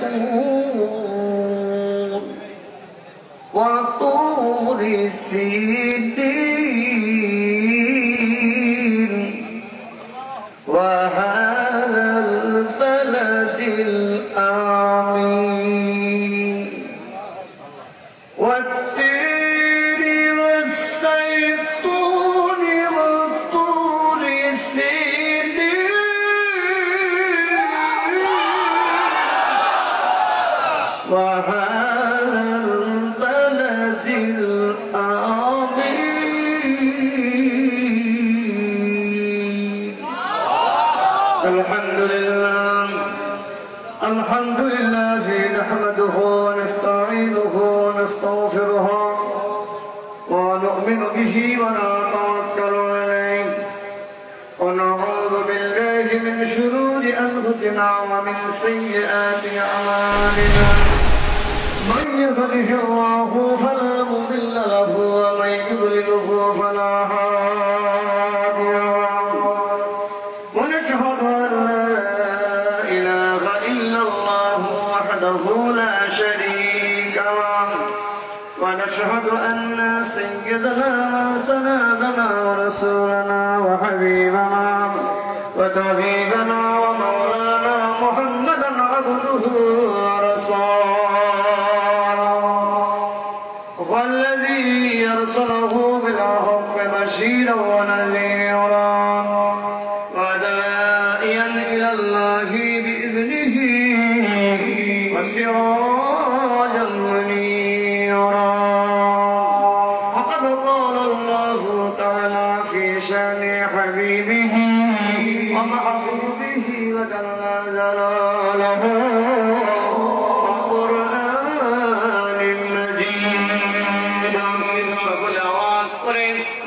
وزيتون وطور سينين وهذا البلد الآمين والتين والزيتون وطور سينين وهذا البلد الآمين الحمد لله الحمد لله نحمده ونستعينه ونستغفره ونؤمن به ونتوكل عليه ونعوذ بالله من شرور أنفسنا ومن سيئات أعمالنا من يهده الله فلا مضل له ومن يضلله فلا هادي له ونشهد أن لا إله إلا الله وحده لا شريك له ونشهد أن سيدنا وسندنا ورسولنا وحبيبنا وطبيبنا ومولانا محمدا عبده ورسوله والذي أرسله بالحق بشيرا ونذيرا وداعيا إلى الله بإذنه وسراجا منيرا وقد قال الله تعالى في شأن حبيبه ومحبوبه وجل جلاله وقرآن مجيد সকলে আওয়াজ করে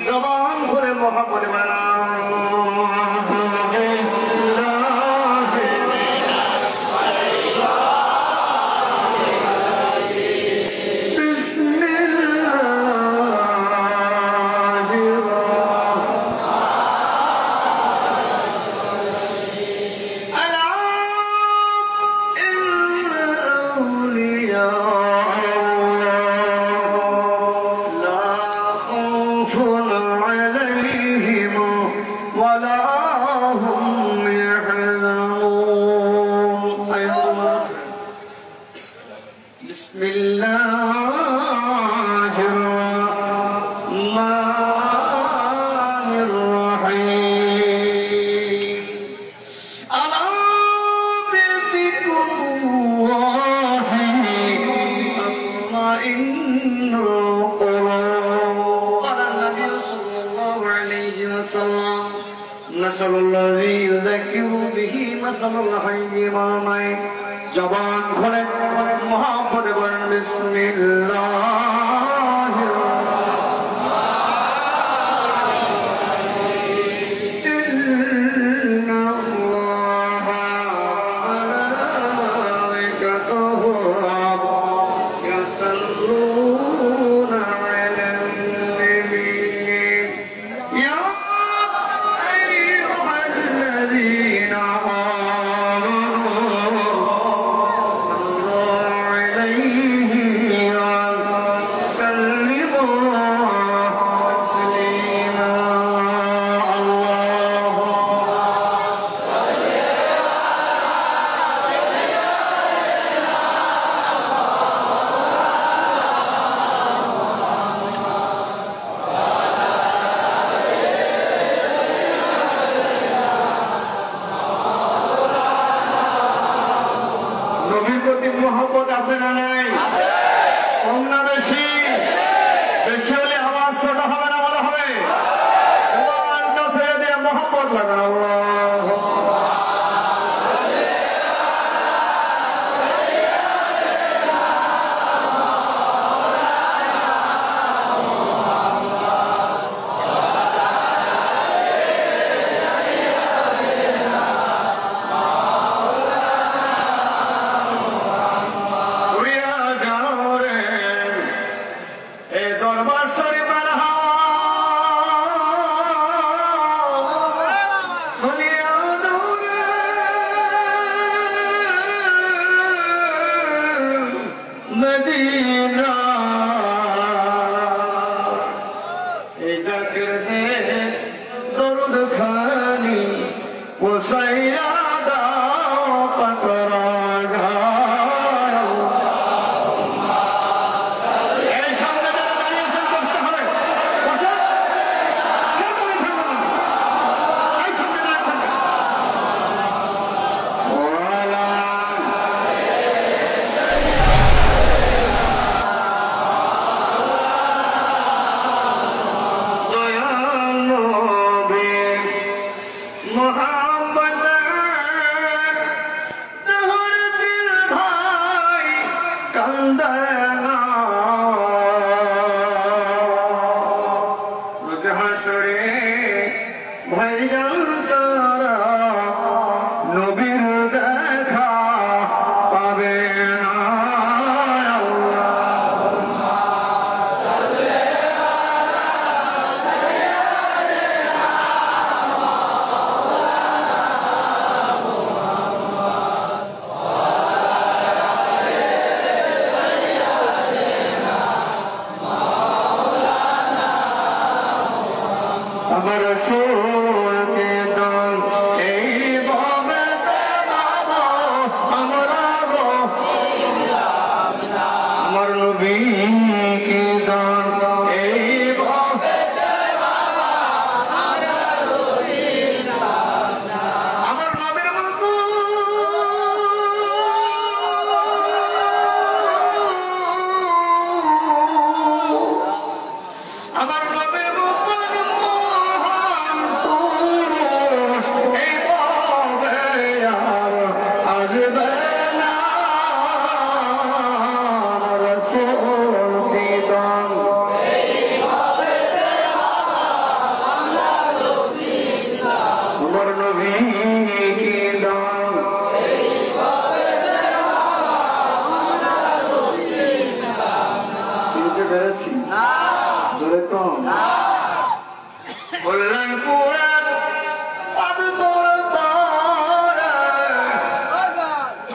জবান করে মহব্বত بسم الله الرحمن الرحيم ألا بذكر الله تطمئن القلوب قال النبي صلى الله عليه وسلم مثل الذي يذكر به مثل الحي والميت জবান খুলে মহব্বত করেন বিসমিল্লাহ ইন্না আল্লাহা মালাইকাতুহু ইয়াসাল্লুনা আলান নবী ইয়া আইয়ুহাল্লাযীনা آمنوا صلوا عليه وعلى মদিনা এই জাকের দেশ দরুদ খানি পোসাইয়া দাও পাকরা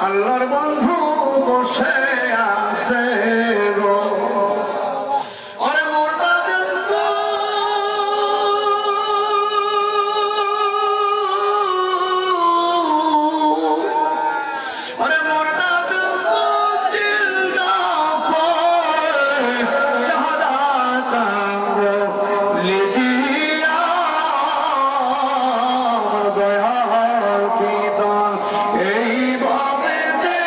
আল্লাহর বন্ধু বসে আছে গো ওরে মোর বাজন্ত ওরে মোর বাজন্ত জিন্দা করে শাহাদাত লিদিয়া দয়া কি দান এই ভাবে যে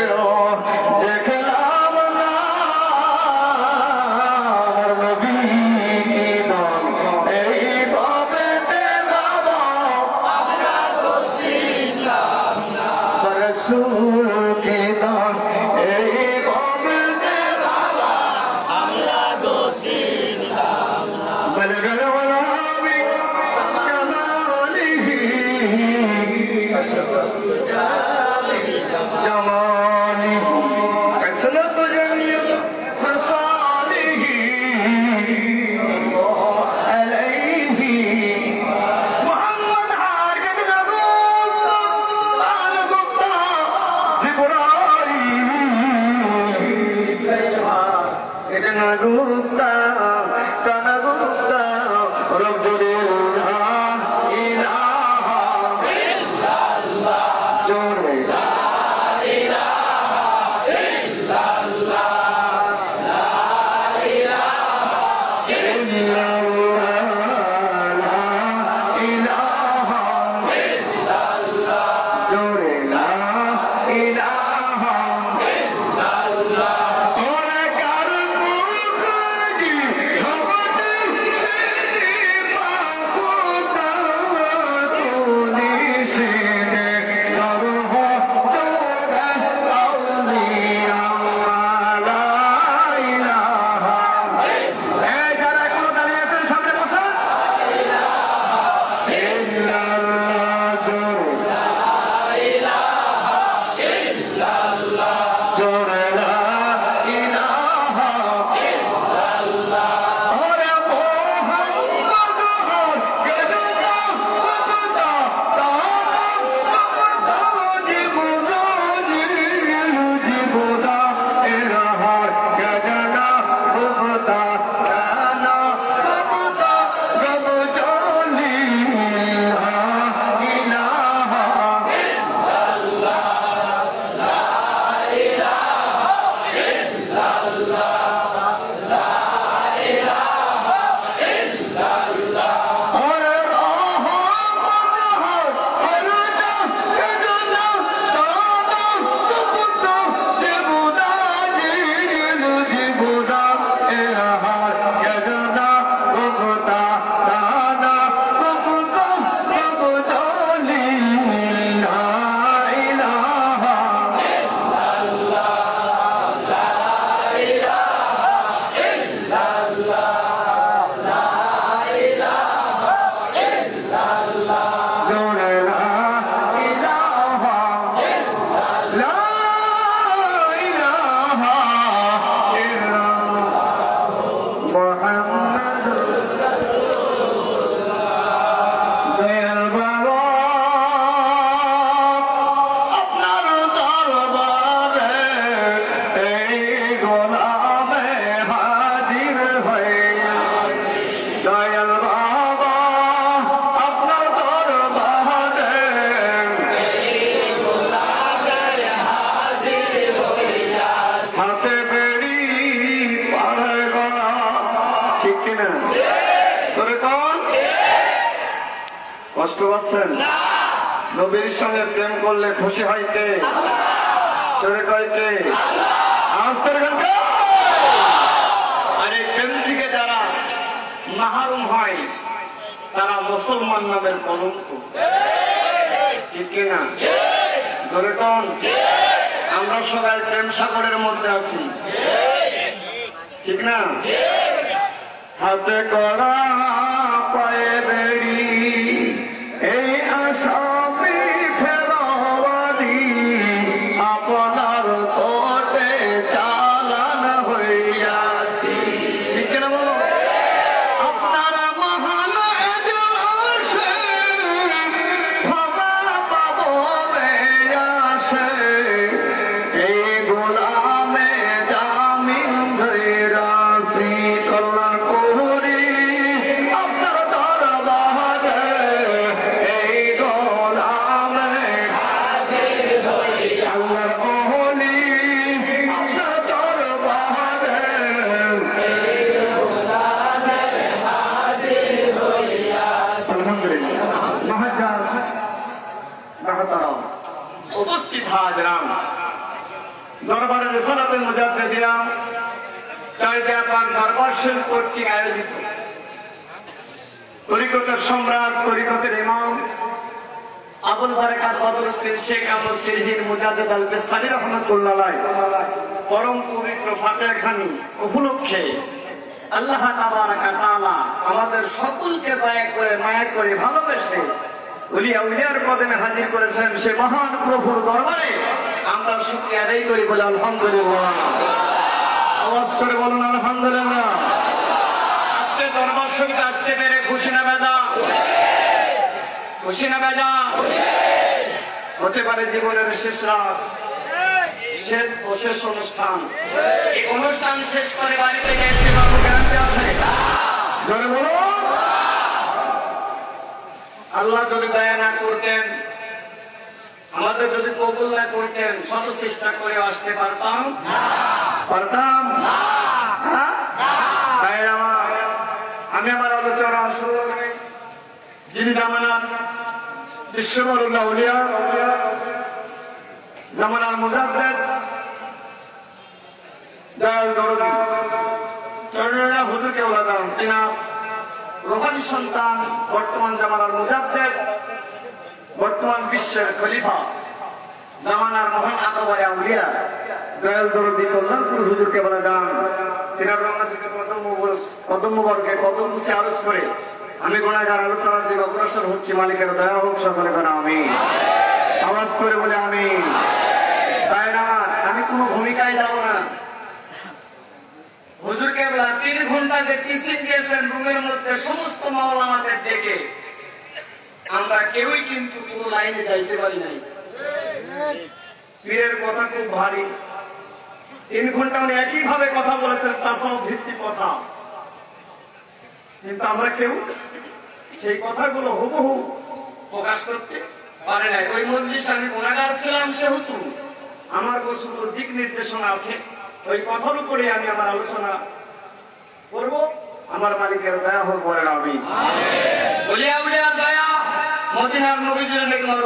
কেউ দেখলাম না আমার নবী কি দান এইভাবে বাবা আমরা দোষিলাম না রাসূল কি দান এইভাবে বাবা আমরা দোষিলাম না বলগল ওয়ালাবি কামালিহি جماله حسنة جميع خصاله عليه محمد حاجة نبوت على قطة زبرائيل إذن قطة تنقطة رجل الله إله إلا الله جوري কষ্ট পাচ্ছেন? নবীর সঙ্গে প্রেম করলে খুশি হয় কে? চলে কয় কে? আওয়াজ করে কে? আর এই প্রেম থেকে যারা মাহরুম হয় তারা মুসলমান নামের কলঙ্ক। ঠিক কিনা? ধরে কোন আমরা সবাই প্রেম সাগরের মধ্যে আছি, ঠিক না? হাতে করা পায়ে বেড়ি এই আসামি ফেরাওয়ারি আপনার কোটে চালান হইয়াছি, ঠিক না? বলো আপনার মহান এজলাসে ক্ষমা পাবো আসে এই গোলামে জামিন ধইরাছি কল্যাণ করি আপনার দরবারে দরবারে রিসালাতে মুজাদ্দিদিয়া চাইতে পাক দরবার শরীফ কর্তৃক আয়োজিত তরিকতের সম্রাট, তরিকতের ইমাম আবুল বারাকাত বদরুদ্দিন শেখ আহমদ সিরহির মুজাদ্দিদ আল বিস্তারি রহমাতুল্লাহ আলাইহি পরম পবিত্র ফাতেহাখানি উপলক্ষে আল্লাহ তাবারাক ওয়া তাআলা আমাদের সকলকে দয়া করে, মায়া করে, ভালোবেসে উলিয়া উলিয়ার কদমে হাজির করেছেন। সে মহান প্রভুর দরবারে আমরা শুকরিয়া আদায় করি, বলে আলহামদুলিল্লাহ। আওয়াজ করে বলুন আলহামদুলিল্লাহ। আজকে দরবার শরীফে আসতে পেরে খুশি না বেজা? খুশি না বেজা? হতে পারে জীবনের শেষ রাত, শেষ অনুষ্ঠান। এই অনুষ্ঠান শেষ করে বাড়িতে যেতে পারবো, গ্যারান্টি আছে? জোরে বলুন। আল্লাহ যদি দয়া না করতেন, আমাদের যদি কবুল না করতেন, শত চেষ্টা করে আসতে পারতাম? পারতাম? আমি আমার আলোচনা শুরু করি। যিনি জামানার বিশ্ববরুল্লাহ উলিয়া, জামানার মুজাদ্দিদ দয়াল দরদি চরণা হুজুরকে বলতাম, তিনি রোহানি সন্তান, বর্তমান জামানার মুজাদ্দিদ, বর্তমান বিশ্বের খলিফা, জামানার মহান আকবরে আউলিয়া দয়াল দরদি কল্যাণপুর হুজুরকে বলে দান। তিনার রঙাতিকে কদম বর্গে কদম মুছে আরজ করে আমি গুণাগার আলোচনার দিকে অগ্রসর হচ্ছি। মালিকের দয়া হোক সকলে কেন আমি আওয়াজ করে বলে আমি। তাই না, আমি কোনো ভূমিকায় যাব না। হুজুরকে 3 ঘন্টা যে টিচিং দিয়েছেন রুমের মধ্যে সমস্ত মাওলানাদের ডেকে, আমরা কেউই কিন্তু কোনো লাইনে যাইতে পারি নাই। পীরের কথা খুব ভারী। 3 ঘন্টা উনি একইভাবে কথা বলেছেন, তাসাউফ ভিত্তিক কথা, কিন্তু আমরা কেউ সেই কথাগুলো হুবহু প্রকাশ করতে পারে নাই। ওই মজলিসে আমি গুনাহগার ছিলাম, সেহেতু আমার কিছু দিক নির্দেশনা আছে, ওই কথার উপরে আমি আমার আলোচনা করব। আমার মালিকের দয়া হোক, বলেন আমি। উলিয়া উলিয়ার দয়া, মদিনার নবীজির নিকট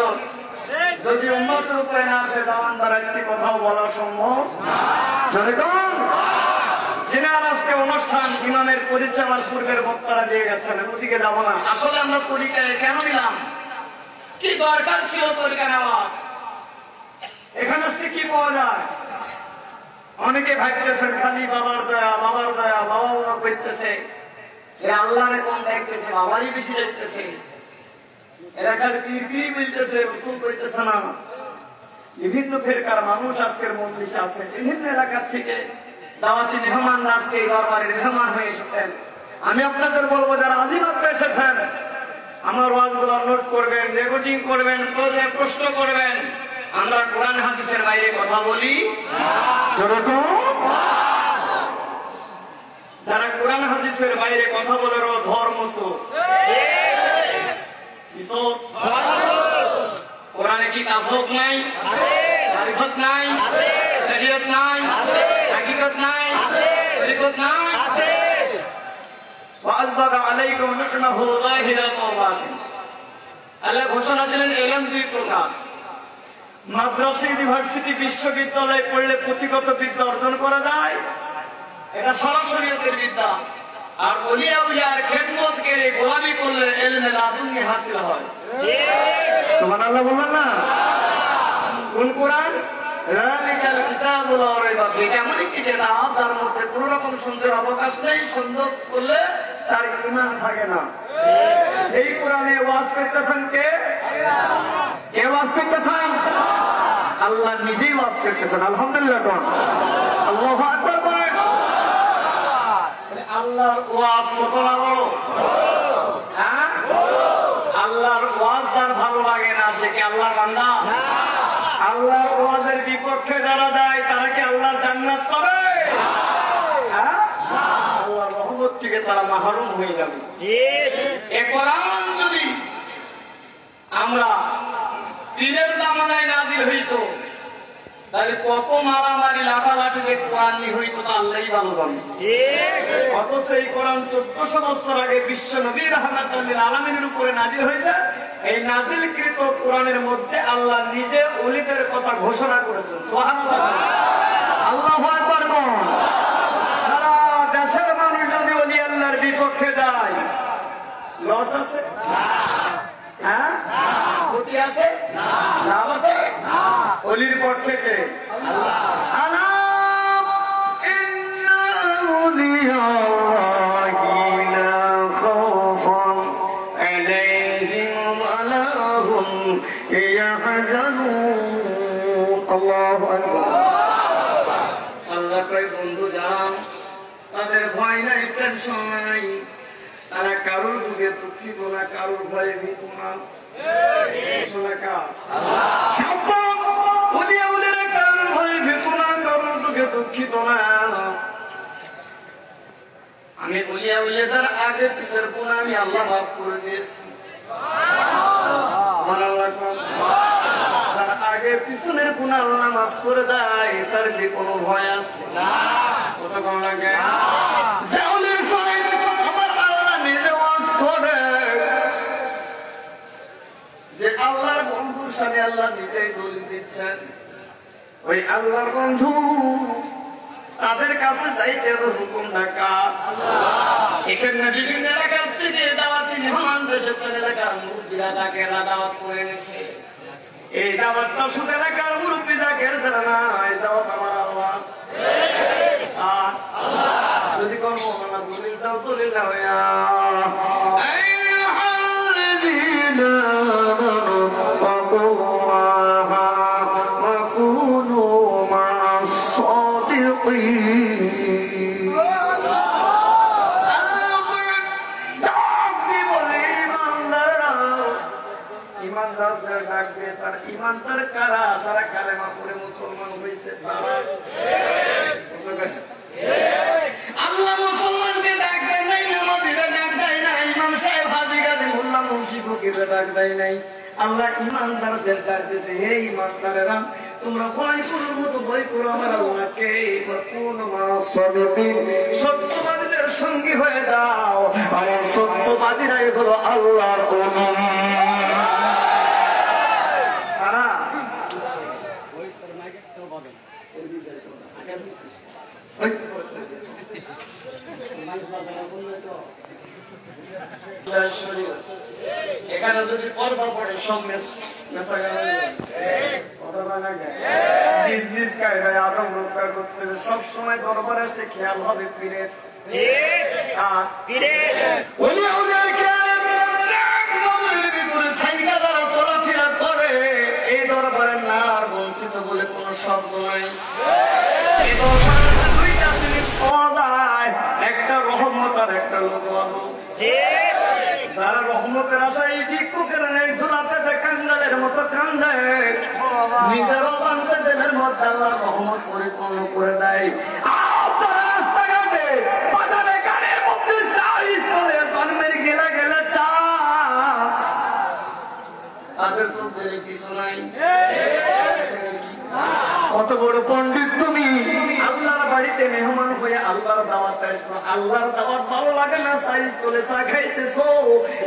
যদি উম্মতের উপরে না আসে, জামান দ্বারা একটি কথাও বলা সম্ভব না। জিনার আজকে অনুষ্ঠান, ইমামের পরিচয় আমার পূর্বের বক্তারা দিয়ে গেছেন, ওদিকে যাবো না। আসলে আমরা তরিকায় কেন নিলাম, কি দরকার ছিল তরিকা নেওয়ার? এখানে আসতে কি পাওয়া যায়? অনেকে ভাবতেছেন খালি বাবার দয়া, বাবার দয়া, বাবা বাবা করতেছে, এরা আল্লাহরে কম দেখতেছে, বাবারই বেশি দেখতেছে। এলাকার পীর পীর বলতেছে, রসুল করতেছে না। বিভিন্ন ফেরকার মানুষ আজকের মজলিসে আছে, বিভিন্ন এলাকার থেকে দাওয়াতি মেহমান আজকে এই দরবারের মেহমান হয়ে এসেছেন। আমি আপনাদের বলবো, যারা আজিমাত্র এসেছেন, আমার ওয়াজগুলো নোট করবেন, রেকর্ডিং করবেন, প্রশ্ন করবেন। আমরা কোরআন হাদিসের বাইরে কথা বলি। যারা কোরআন হাদিসের বাইরে কথা বলে ধর্ম কোরআনে কি তাসওয়ুফ নাই, মারিফত নাই, শরীয়ত নাই, হাকিকত নাই, তরিকত নাই। ওয়াজবাগা আলাইকুম নি'মাহু যাহিরাতান ওয়া বাতিনা। আল্লাহ ঘোষণা দিলেন ইলম 2 প্রকার। মাদ্রাসা, ইউনিভার্সিটি, বিশ্ববিদ্যালয়ে পড়লে পুঁথিগত বিদ্যা অর্জন করা যায়, এটা সরাসরিয়তের বিদ্যা। আর ওলিয়া উলিয়ার খেদমত করে গোলামি করলে ইলমে লাদুন্নি হাসিল হয়। সুবহানাল্লাহ বললেন না? কোন কোরআন? যালিকাল কিতাবুল লা রাইবা ফীহি। এমন একটি কিতাব যার মধ্যে কোনো রকম সন্দেহের অবকাশ নেই। সন্দেহ করলে তার ঈমান থাকে না। সেই কোরআনে ওয়াজ করতেছেন কে? কে ওয়াজ করতেছেন? আল্লাহ নিজেই ওয়াজ করতেছেন। আলহামদুলিল্লাহ কোন? আল্লাহু আকবার বলেন। আল্লাহর ওয়াজ ছোট না বড়? হ্যাঁ, আল্লাহর ওয়াজ যার ভালো লাগে না, সে কি আল্লাহর বান্দা? আল্লাহর ওয়াজের বিপক্ষে যারা যায়, তারা কি আল্লাহর জান্নাত পাবে? আল্লাহর রহমত থেকে তারা মাহরুম হয়ে যাবে। এ কোরআন যদি আমরা পীরের জামানায় নাযিল হইতো, তাহলে কত মারামারি লাঠালাঠি যে কোরআন নিয়ে হইতো তা আল্লাহই ভালো জানে। অথচ এই কোরআন 1400 বছর আগে বিশ্ব নবী রাহমাতুল লিল আলামিনের উপরে নাযিল হয়েছে। এই নাযিলকৃত কোরআনের মধ্যে আল্লাহ নিজে ওলিদের কথা ঘোষণা করেছেন। সুবহানাল্লাহ। আছে? নাম আছে? অলির পর থেকে আল্লাহ বন্ধু যান তাদের ভয় নাই, টেনশন নাই, তারা কারোর যুগে দুঃখিত না, কারোর ভয়ে ভীত না। কারোর ভয়ে ভীত না, কারোর যুগে দুঃখিত না। আমি উলিয়া উলিয়াদের আগে পিছের গুণ আমি আল্লাহ মাফ করে দিয়েছি। তার আগে পিছনের গুণ আল্লাহ মাফ করে দেয়, তার কি কোনো ভয় আছে? কথা কম লাগে। আমার আল্লাহ নিজে ওয়াজ করে যে আল্লাহর বন্ধুর সাথে আল্লাহ নিজেই দলিল দিচ্ছেন। ওই আল্লাহর বন্ধু তাদের কাছে যাইতে হুকুম ডাকা। এখানে বিভিন্ন এলাকার থেকে দাওয়াতি মেহমান এসেছেন, এলাকার মুরব্বীরা তাকে দাওয়াত করে এনেছে। এই দাওয়াতটা শুধু এলাকার মুরব্বী তাকে দেয় না, এই দাওয়াত আমার আল্লাহ। যদি কোনো মহলা বলিস দাও তুলে দাও। ইমানদার কারা? তারা কালেমা পড়ে মুসলমান হয়েছে। আল্লাহ মুসলমানকে ডাক দেয় নাই, নামাজীরা ডাক দেয় নাই, ইমাম সাহেব হাজি গাজী মোল্লা মুন্সি ফকিররা ডাক দেয় নাই। আল্লাহ ইমানদারদের ডাক দিয়েছে, হে ইমানদারেরা তোমরা ভয় করার মতো ভয় করো আমার আল্লাহকে। সত্যবাদীদের সঙ্গী হয়ে যাও, আর সত্যবাদীরাই হলো আল্লাহর ওলি। এখানে যদি পর্দা পড়ে সব সব সময় দরবার আসতে খেয়াল হবে পীরের। চলাফেরা করে এই দরবারের না আর বঞ্চিত বলে কোন শব্দ নাই। দুইটা জিনিস পাওয়া যায়, একটা রহমত আর একটা লোক। যারা রহমতের আশায় ভিক্ষুকেরা নেই ঝোলাতে কান্ডালের মতো কান্দে, নিজের অবান্তদের মধ্যে আল্লাহ রহমত পরিপূর্ণ করে দেয়। রাস্তাঘাটে বাজারে গাড়ির মধ্যে চা স্থলে জন্মের গেলে গেলে চা, তাদের তো কিছু নাই। কত বড় পণ্ডিত তুমি, আল্লাহর বাড়িতে মেহমান হয়ে আল্লাহর দাওয়াত আসছো। আল্লাহর দাওয়াত ভালো লাগে না, সাইজ করে চা খাইতেছো,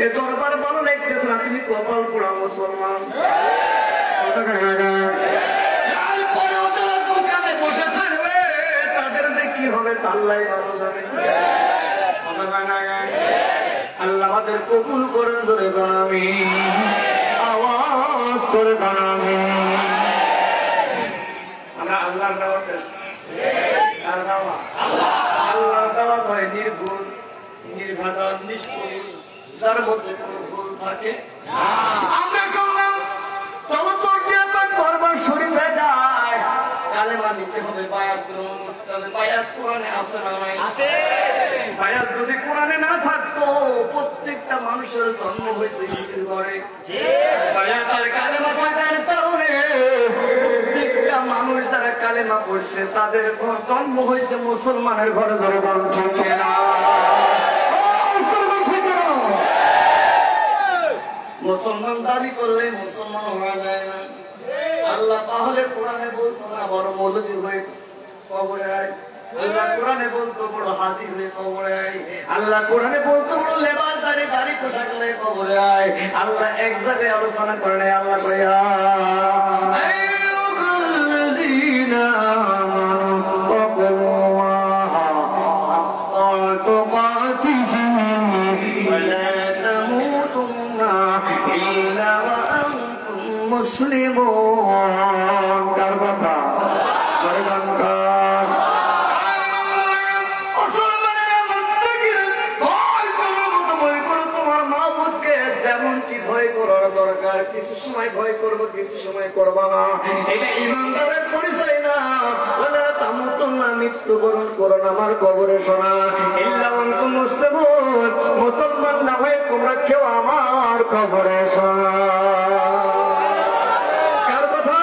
এ দরবার ভালো লাগতেছে না, তুমি কপাল পোড়া মুসলমান। তারপরেও যারা দোকানে বসে থাকবে তাদের যে কি হবে আল্লাহ ভালো জানে। আল্লাহ আমাদের কবুল করেন, ধরে গানামি আওয়াজ করে গানামি। আল্লাহর দাওয়াত, আল্লাহর দাওয়াত হয় নির্ভুল, নির্ভাজন, নিষ্ঠুর, যার মধ্যে কোন ভুল থাকে। আমরা শুনলাম দরবার শরীফে যায়, কালেমা নিতে হবে, বায়াত গ্রহণ করতে হবে। বায়াত কোরআনে আছে না নাই? বায়াত যদি কোরআনে না থাকতো প্রত্যেকটা মানুষের জন্ম হইতে শুরু করে। বায়াত আর কালেমা থাকার কারণে প্রত্যেকটা মানুষ যারা কালেমা পড়ছে তাদের জন্ম হয়েছে মুসলমানের ঘরে ঘরে। ঠিক না? মুসলমান দাবি করলে মুসলমান হওয়া যায় না। আল্লাহ তাহলে কোরআনে বলতো না বড় মৌলবী হয়ে কবরে আয়, আল্লাহ কোরআনে বলতো বড় হাজি হয়ে কবরে আয়, আল্লাহ কোরআনে বলতো বড় লেবাস দাড়ি পোশাক হয়ে কবরে আয়। আল্লাহ এক জায়গায় আলোচনা করে নেই, আল্লাহ কই কিছু সময় করবা না, এটা ইমানদারের পরিচয় না। ওয়ালা তামুতুন্না, মৃত্যুবরণ করো না আমার কবরে শোনা, ইল্লা আনতুম মুসলিমুন, মুসলমান না হয়ে তোমরা কেউ আমার কবরে শোনা। কার কথা?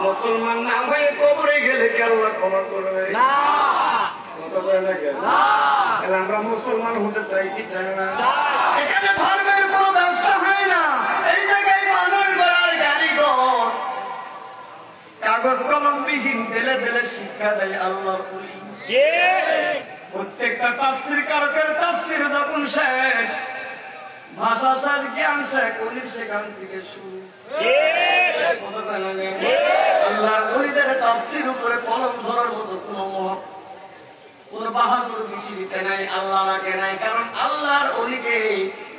মুসলমান না হয়ে কবরে গেলে কে আল্লাহ ক্ষমা করবে না? আমরা মুসলমান হতে চাই কি চাই না? এখানে ধর্মের কোন ব্যবসা হয় না। এই জায়গায় মানুষ গড়ার কারিগর, কাগজ কলম বিহীন দেলে দেলে শিক্ষা দেয় আল্লাহ। প্রত্যেকটা তাফসীর কারকের তাফসীর যখন শেষ, ভাষা শেষ, জ্ঞান শেষ, উনি সেখান থেকে শুরু। আল্লাহ ওলিদের তাফসীর উপরে কলম ধরার মতো কোন বাহাদুর পৃথিবীতে নাই, আল্লাহ রাখে নাই। কারণ আল্লাহর ওলিকে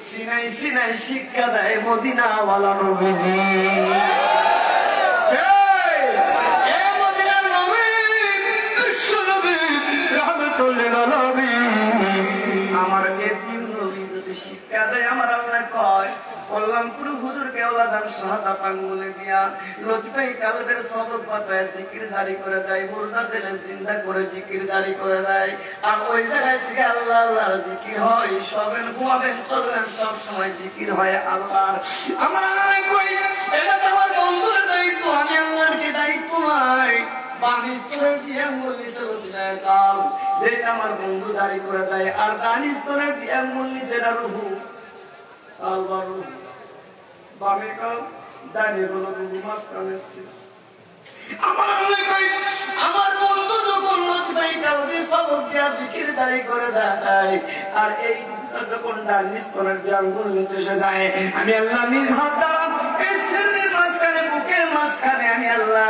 সিনাই সিনাই শিক্ষা দেয় মদিনাওয়ালা নবীজি। মদিনার নবী, বিশ্ব নবী, রাহমাতুল্লিল আলামিন, আমার এতিম নবী যদি শিক্ষা দেয়, আমার আল্লাহ কয় কল্যাণপুর হুজুরকে ওলাদান শাহাদাত আঙ্গুলে দিয়া লতিফাই কালবের সদক পাতায় জিকির জারি করে দেয়, মুর্দা দিলে জিন্দা করে জিকির জারি করে দেয়। আর ওই জায়গায় থেকে আল্লাহ আল্লাহর জিকির হয়, সবেন ঘুমাবেন চলবেন সব সময় জিকির হয় আল্লাহর। আমার আল্লাহ কই এটা তো আমার বন্ধুর দায়িত্ব, আমি আল্লাহর কি দায়িত্ব নাই? বানিস্তরের দিয়ে মল্লিসে লতিফায় কাল যেটা আমার বন্ধু জারি করে দেয়, আর দানিস্তরের দিয়ে মল্লিসেরা রুহু আলবারু বামে কাল দাঁড়িয়ে বলো রুহু মাঝখানে। আমার আল্লাহ কই আমার বন্ধু যখন লতিফাই কালবে সবক দিয়া জিকির জারি করে দেয়, আর এই যখন দানিস্তরের দিয়ে আঙ্গুল নিচে এসে যায়, আমি আল্লাহ নিজ হাত দ্বারা এই শরীরের মাঝখানে, বুকের মাঝখানে, আমি আল্লাহ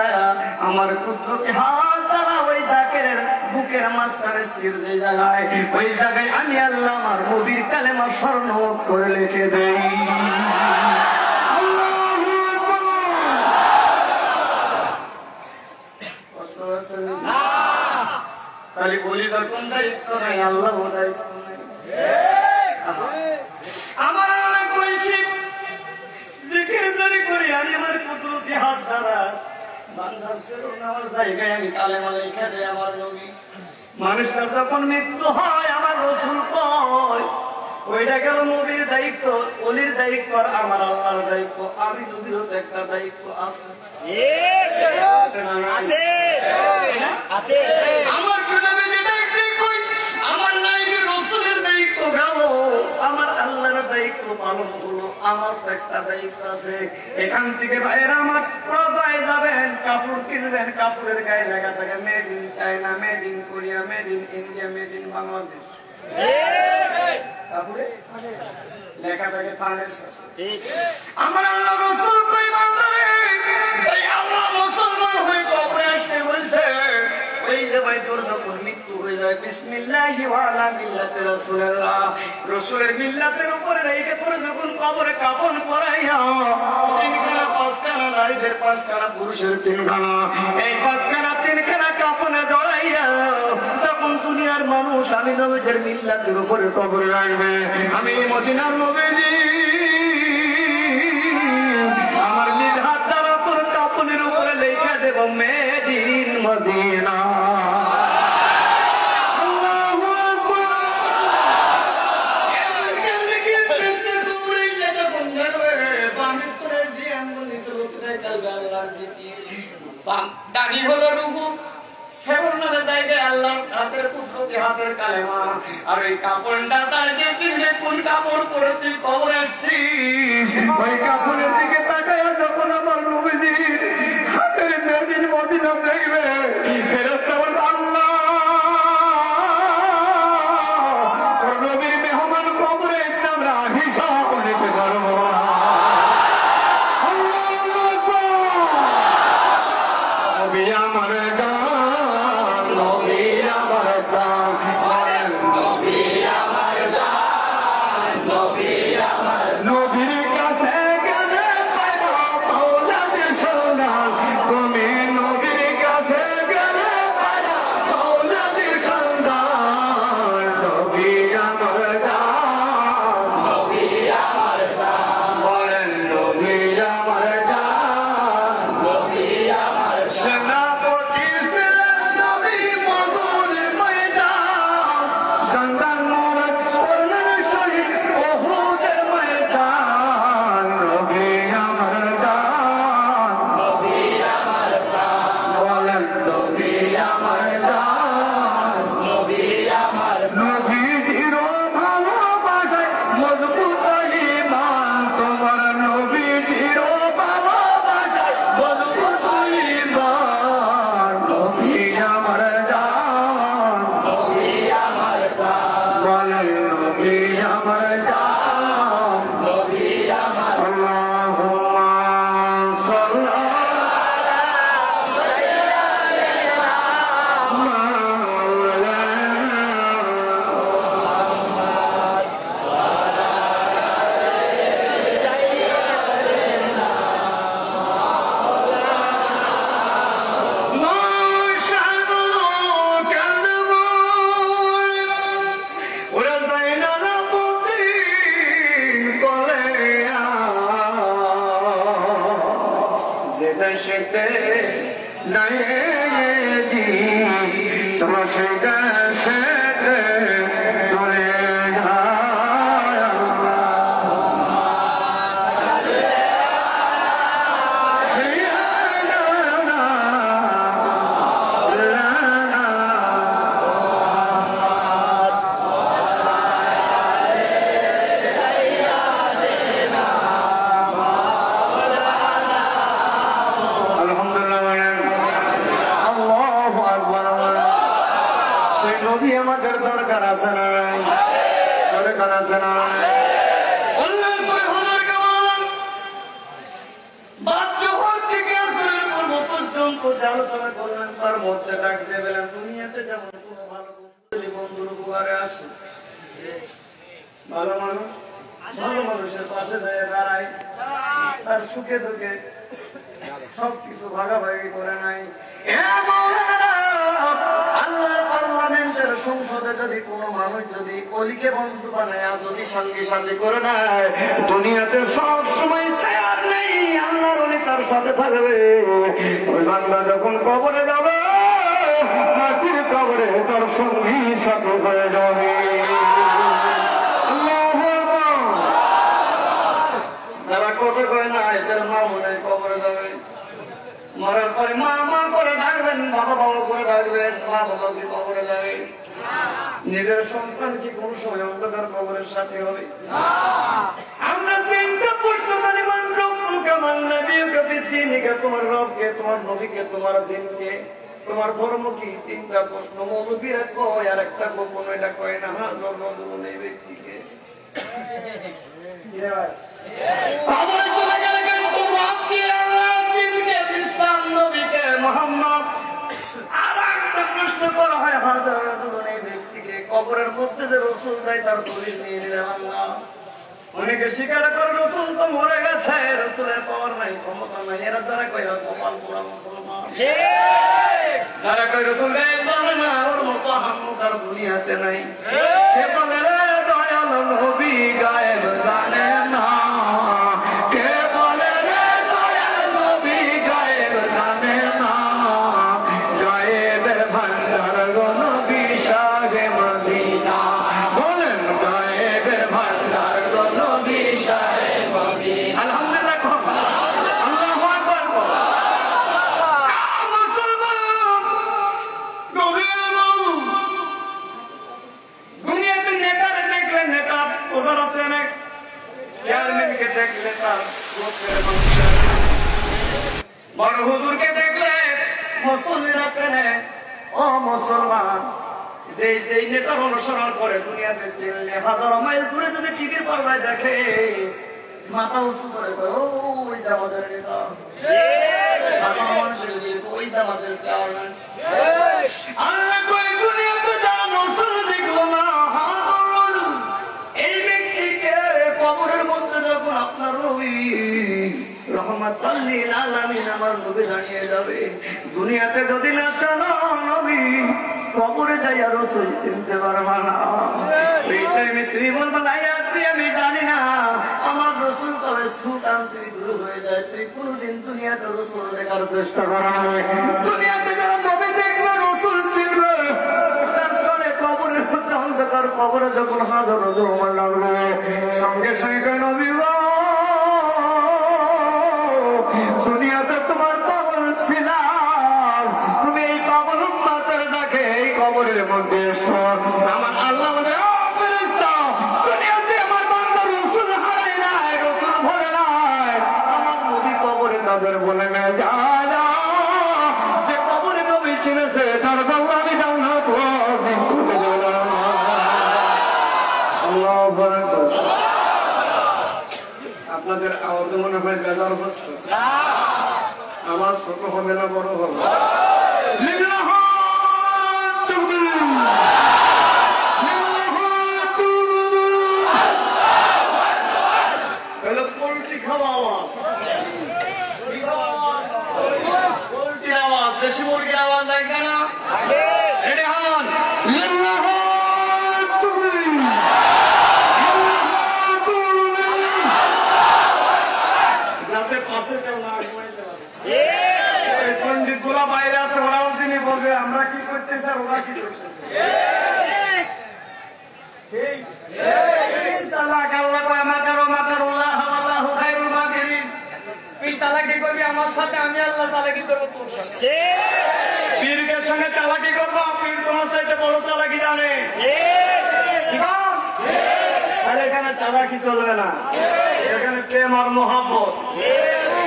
আমার কুদরতি হাত দ্বারা ওই জাকেরের বুকের মাঝখানে শির দিয়ে জায়গায়, ওই জায়গায় আমি আল্লাহ আমার নবীর কালেমা স্বর্ণ করে লিখে দেই। তাহলে বলি যখন দায়িত্ব নাই, আল্লাহ দায়িত্ব নাই। আমার আল্লাহ কইছি জিকির জারি করি আমি আমার কুদরতি হাত দ্বারা বান্দার সেরো নেওয়ার জায়গায় আমি কালেমা লিখে দেই আমার নবী। মানুষের যখন মৃত্যু হয় আমার রাসূল কয় ওইটা গেল নবীর দায়িত্ব, ওলির দায়িত্ব, আর আমার আল্লাহর দায়িত্ব। আমি নবীরও তো একটা দায়িত্ব আছে। আমার আমার নাইবি রাসূলের দায়িত্ব গেল, আমার আল্লাহর দায়িত্ব পালন করলো, আমার তো একটা দায়িত্ব আছে। এখান থেকে ভাইয়েরা আমার প্রবায় যাবেন, কাপড় কিনবেন, কাপড়ের গায়ে লেখা থাকে made in China, made in Korea, made in India, made in Bangladesh. লেখা থাকে আমার আল্লাহ রাসূল কই বান্দারে সেই আল্লাহ মুসলমান হয়ে কবরে আসতে বলছে, ওই সময় তোর যখন মৃত্যু হয়ে যায় বিসমিল্লাহি ওয়া আলা মিল্লাতি রাসূলিল্লাহ, রাসূলের মিল্লাতের উপরে রেখে পরে যখন কবরে কাফন পরাইয়া তিনখানা পাঁচখানা নারীদের পাঁচখানা পুরুষের তিনখানা, এই পাঁচখানা তিনখানা কাফনে জড়াইয়া তখন দুনিয়ার মানুষ আমি নবীদের মিল্লাতের উপরে কবরে রাখবে। আমি মদিনার নবীজি আমার নিজ হাত দ্বারা তোর কাফনের উপরে লেখা দেব মেড ইন মদিনা। দানি হলো রুহু, সেবন নামে জায়গায় আল্লাহ হাতের কুদরতি হাতের কালেমা, আর ওই কাপড়টা তার দিয়ে চিনলে কোন কাপড় পরে তুই কবর আসছিস, ওই কাপড়ের দিকে তাকায় যখন আমার নবীজির হাতের মেদিন মদিনা দেখবে, ফেরেশতা বলবে আল্লাহ তোর নবীর মেহমান কবরে এসে আমরা হিসাব নিতে পারবো। নবীর কাছে দেশেতে নাই জি সমসে দেশেতে চলে আমাদের দরকার আছে না দরকার আছে না আলোচনা করলেন তার মধ্যে ডাক দেবেন দুনিয়াতে যেমন কোনো ভালো বন্ধুর উপকারে আসে ভালো মানুষ ভালো মানুষের পাশে দাঁড়ায় তার সুখে দুঃখে সবকিছু ভাগাভাগি করে নাই পার্লামেন্টের সংসদে যদি কোনো মানুষ যদি অলিকে বন্ধু বানায় যদি সঙ্গে সাথে করে নেয় দুনিয়াতে সব সময় তৈরি নেই আল্লাহর অলি তার সাথে থাকবে ওই বান্দা যখন কবরে যাবে মাটির কবরে তার সঙ্গী সাথে হয়ে যাবে যারা কত করে না এদের মা মনে কবরে যাবে মরার পরে মা মা করে ডাকবেন বাবা বাবা করে ডাকবেন মা বাবা কি কবরে যাবে নিজের সন্তান কি কোন সময় অন্ধকার কবরের সাথে হবে আমরা তিনটা প্রশ্ন জানি তোমার রবকে তোমার নবীকে তোমার দিনকে তোমার ধর্ম কি তিনটা প্রশ্ন মৌলবীরা কয় আর একটা গোপন এটা কয় না হ্যাঁ জন্ম এই ব্যক্তিকে কবরের মধ্যে যে রসুল দেয় তার দলিল নিয়ে নিলাম আল্লাহ অনেকে স্বীকার করে রসুল তো মরে গেছে রসুলের পাওয়ার নাই ক্ষমতা নাই এরা যারা কয় কপাল পোড়া মুসলমান যারা কয় রসুল জানে না ওর মতো হামুকার দুনিয়াতে নাই কে বলে রে দয়াল নবী গায়েব জানে না কে বলে রে দয়াল নবী গায়েব জানে না গায়েবের ভান্ডার গো নবী শাহে মদিনা বলেন গায়েবের ভান্ডার গো নবী শাহে মদিনা আলহামদুলিল্লাহ আল্লাহু আকবার মুসলমান দুনিয়াতে নেতারে দেখলে নেতা প্রধান আছে অনেক চেয়ারম্যানকে দেখলে তার বড় হুজুরকে দেখলে মুসল্লিরা চেনে ও মুসলমান যে যে নেতার অনুসরণ করে দুনিয়াতে চিনলে হাজারো মাইল দূরে যদি টিভির পর্দায় দেখে মাথা উঁচু করে ওই যে আমাদের নেতা মানুষের ওই যে আমাদের চেয়ারম্যান আল্লাহ কই দুনিয়াতে যারা রসুল দেখলো না এই ব্যক্তিকে কবরের মধ্যে যখন আপনার নবী রহমাতুল লিল আলামিন আমার নবী জানিয়ে যাবে দুনিয়াতে যদি না জানো নবী কবরে যাইয়া রসুল চিনতে পারবা না এই টাইমে তুমি বলবা না আমি জানি না আমার রসুল কবে সুলতান তুই দূর হয়ে যায় তুই কোনদিন দুনিয়াতে রসুল দেখার চেষ্টা করা হয় দুনিয়াতে যারা নবী দেখবে রসুল চিনবে কবরের মধ্যে অন্ধকার কবরে যখন হাজার রোজমার লাগবে সঙ্গে সঙ্গে নবী দুনিয়াতে তোমার পাগল ছিলাম তুমি এই পাগল উম্মতের ডাকে এই কবরের মধ্যে এসো আমার আল্লাহ বলে দুনিয়াতে আমার বান্দা রসুল হারাই নাই রসুল ভরে নাই আমার নবী কবরে তাদের বলে না যা যে কবরে নবী চিনেছে তার বাবু আমি যাও না তো আপনাদের আওয়াজে মনে হয় বেজার হচ্ছে আওয়াজ ছোট হবে না বড় হবে পোল্ট্রি খাওয়া আওয়াজ পোল্ট্রি আওয়াজ দেশি মুরগির আওয়াজ দেখবে না রেডি হন পাশে কেউ না কি করতেছে আর ওরা কি করতেছে? আমার সাথে আমি আল্লাহ চালাকি করবো তোর সাথে। পীরের সঙ্গে চালাকি করবো, পীর তোমার সাথে বড় চালাকি জানে। এখানে চালাকি চলবে না, এখানে প্রেম আর মোহাম্মত।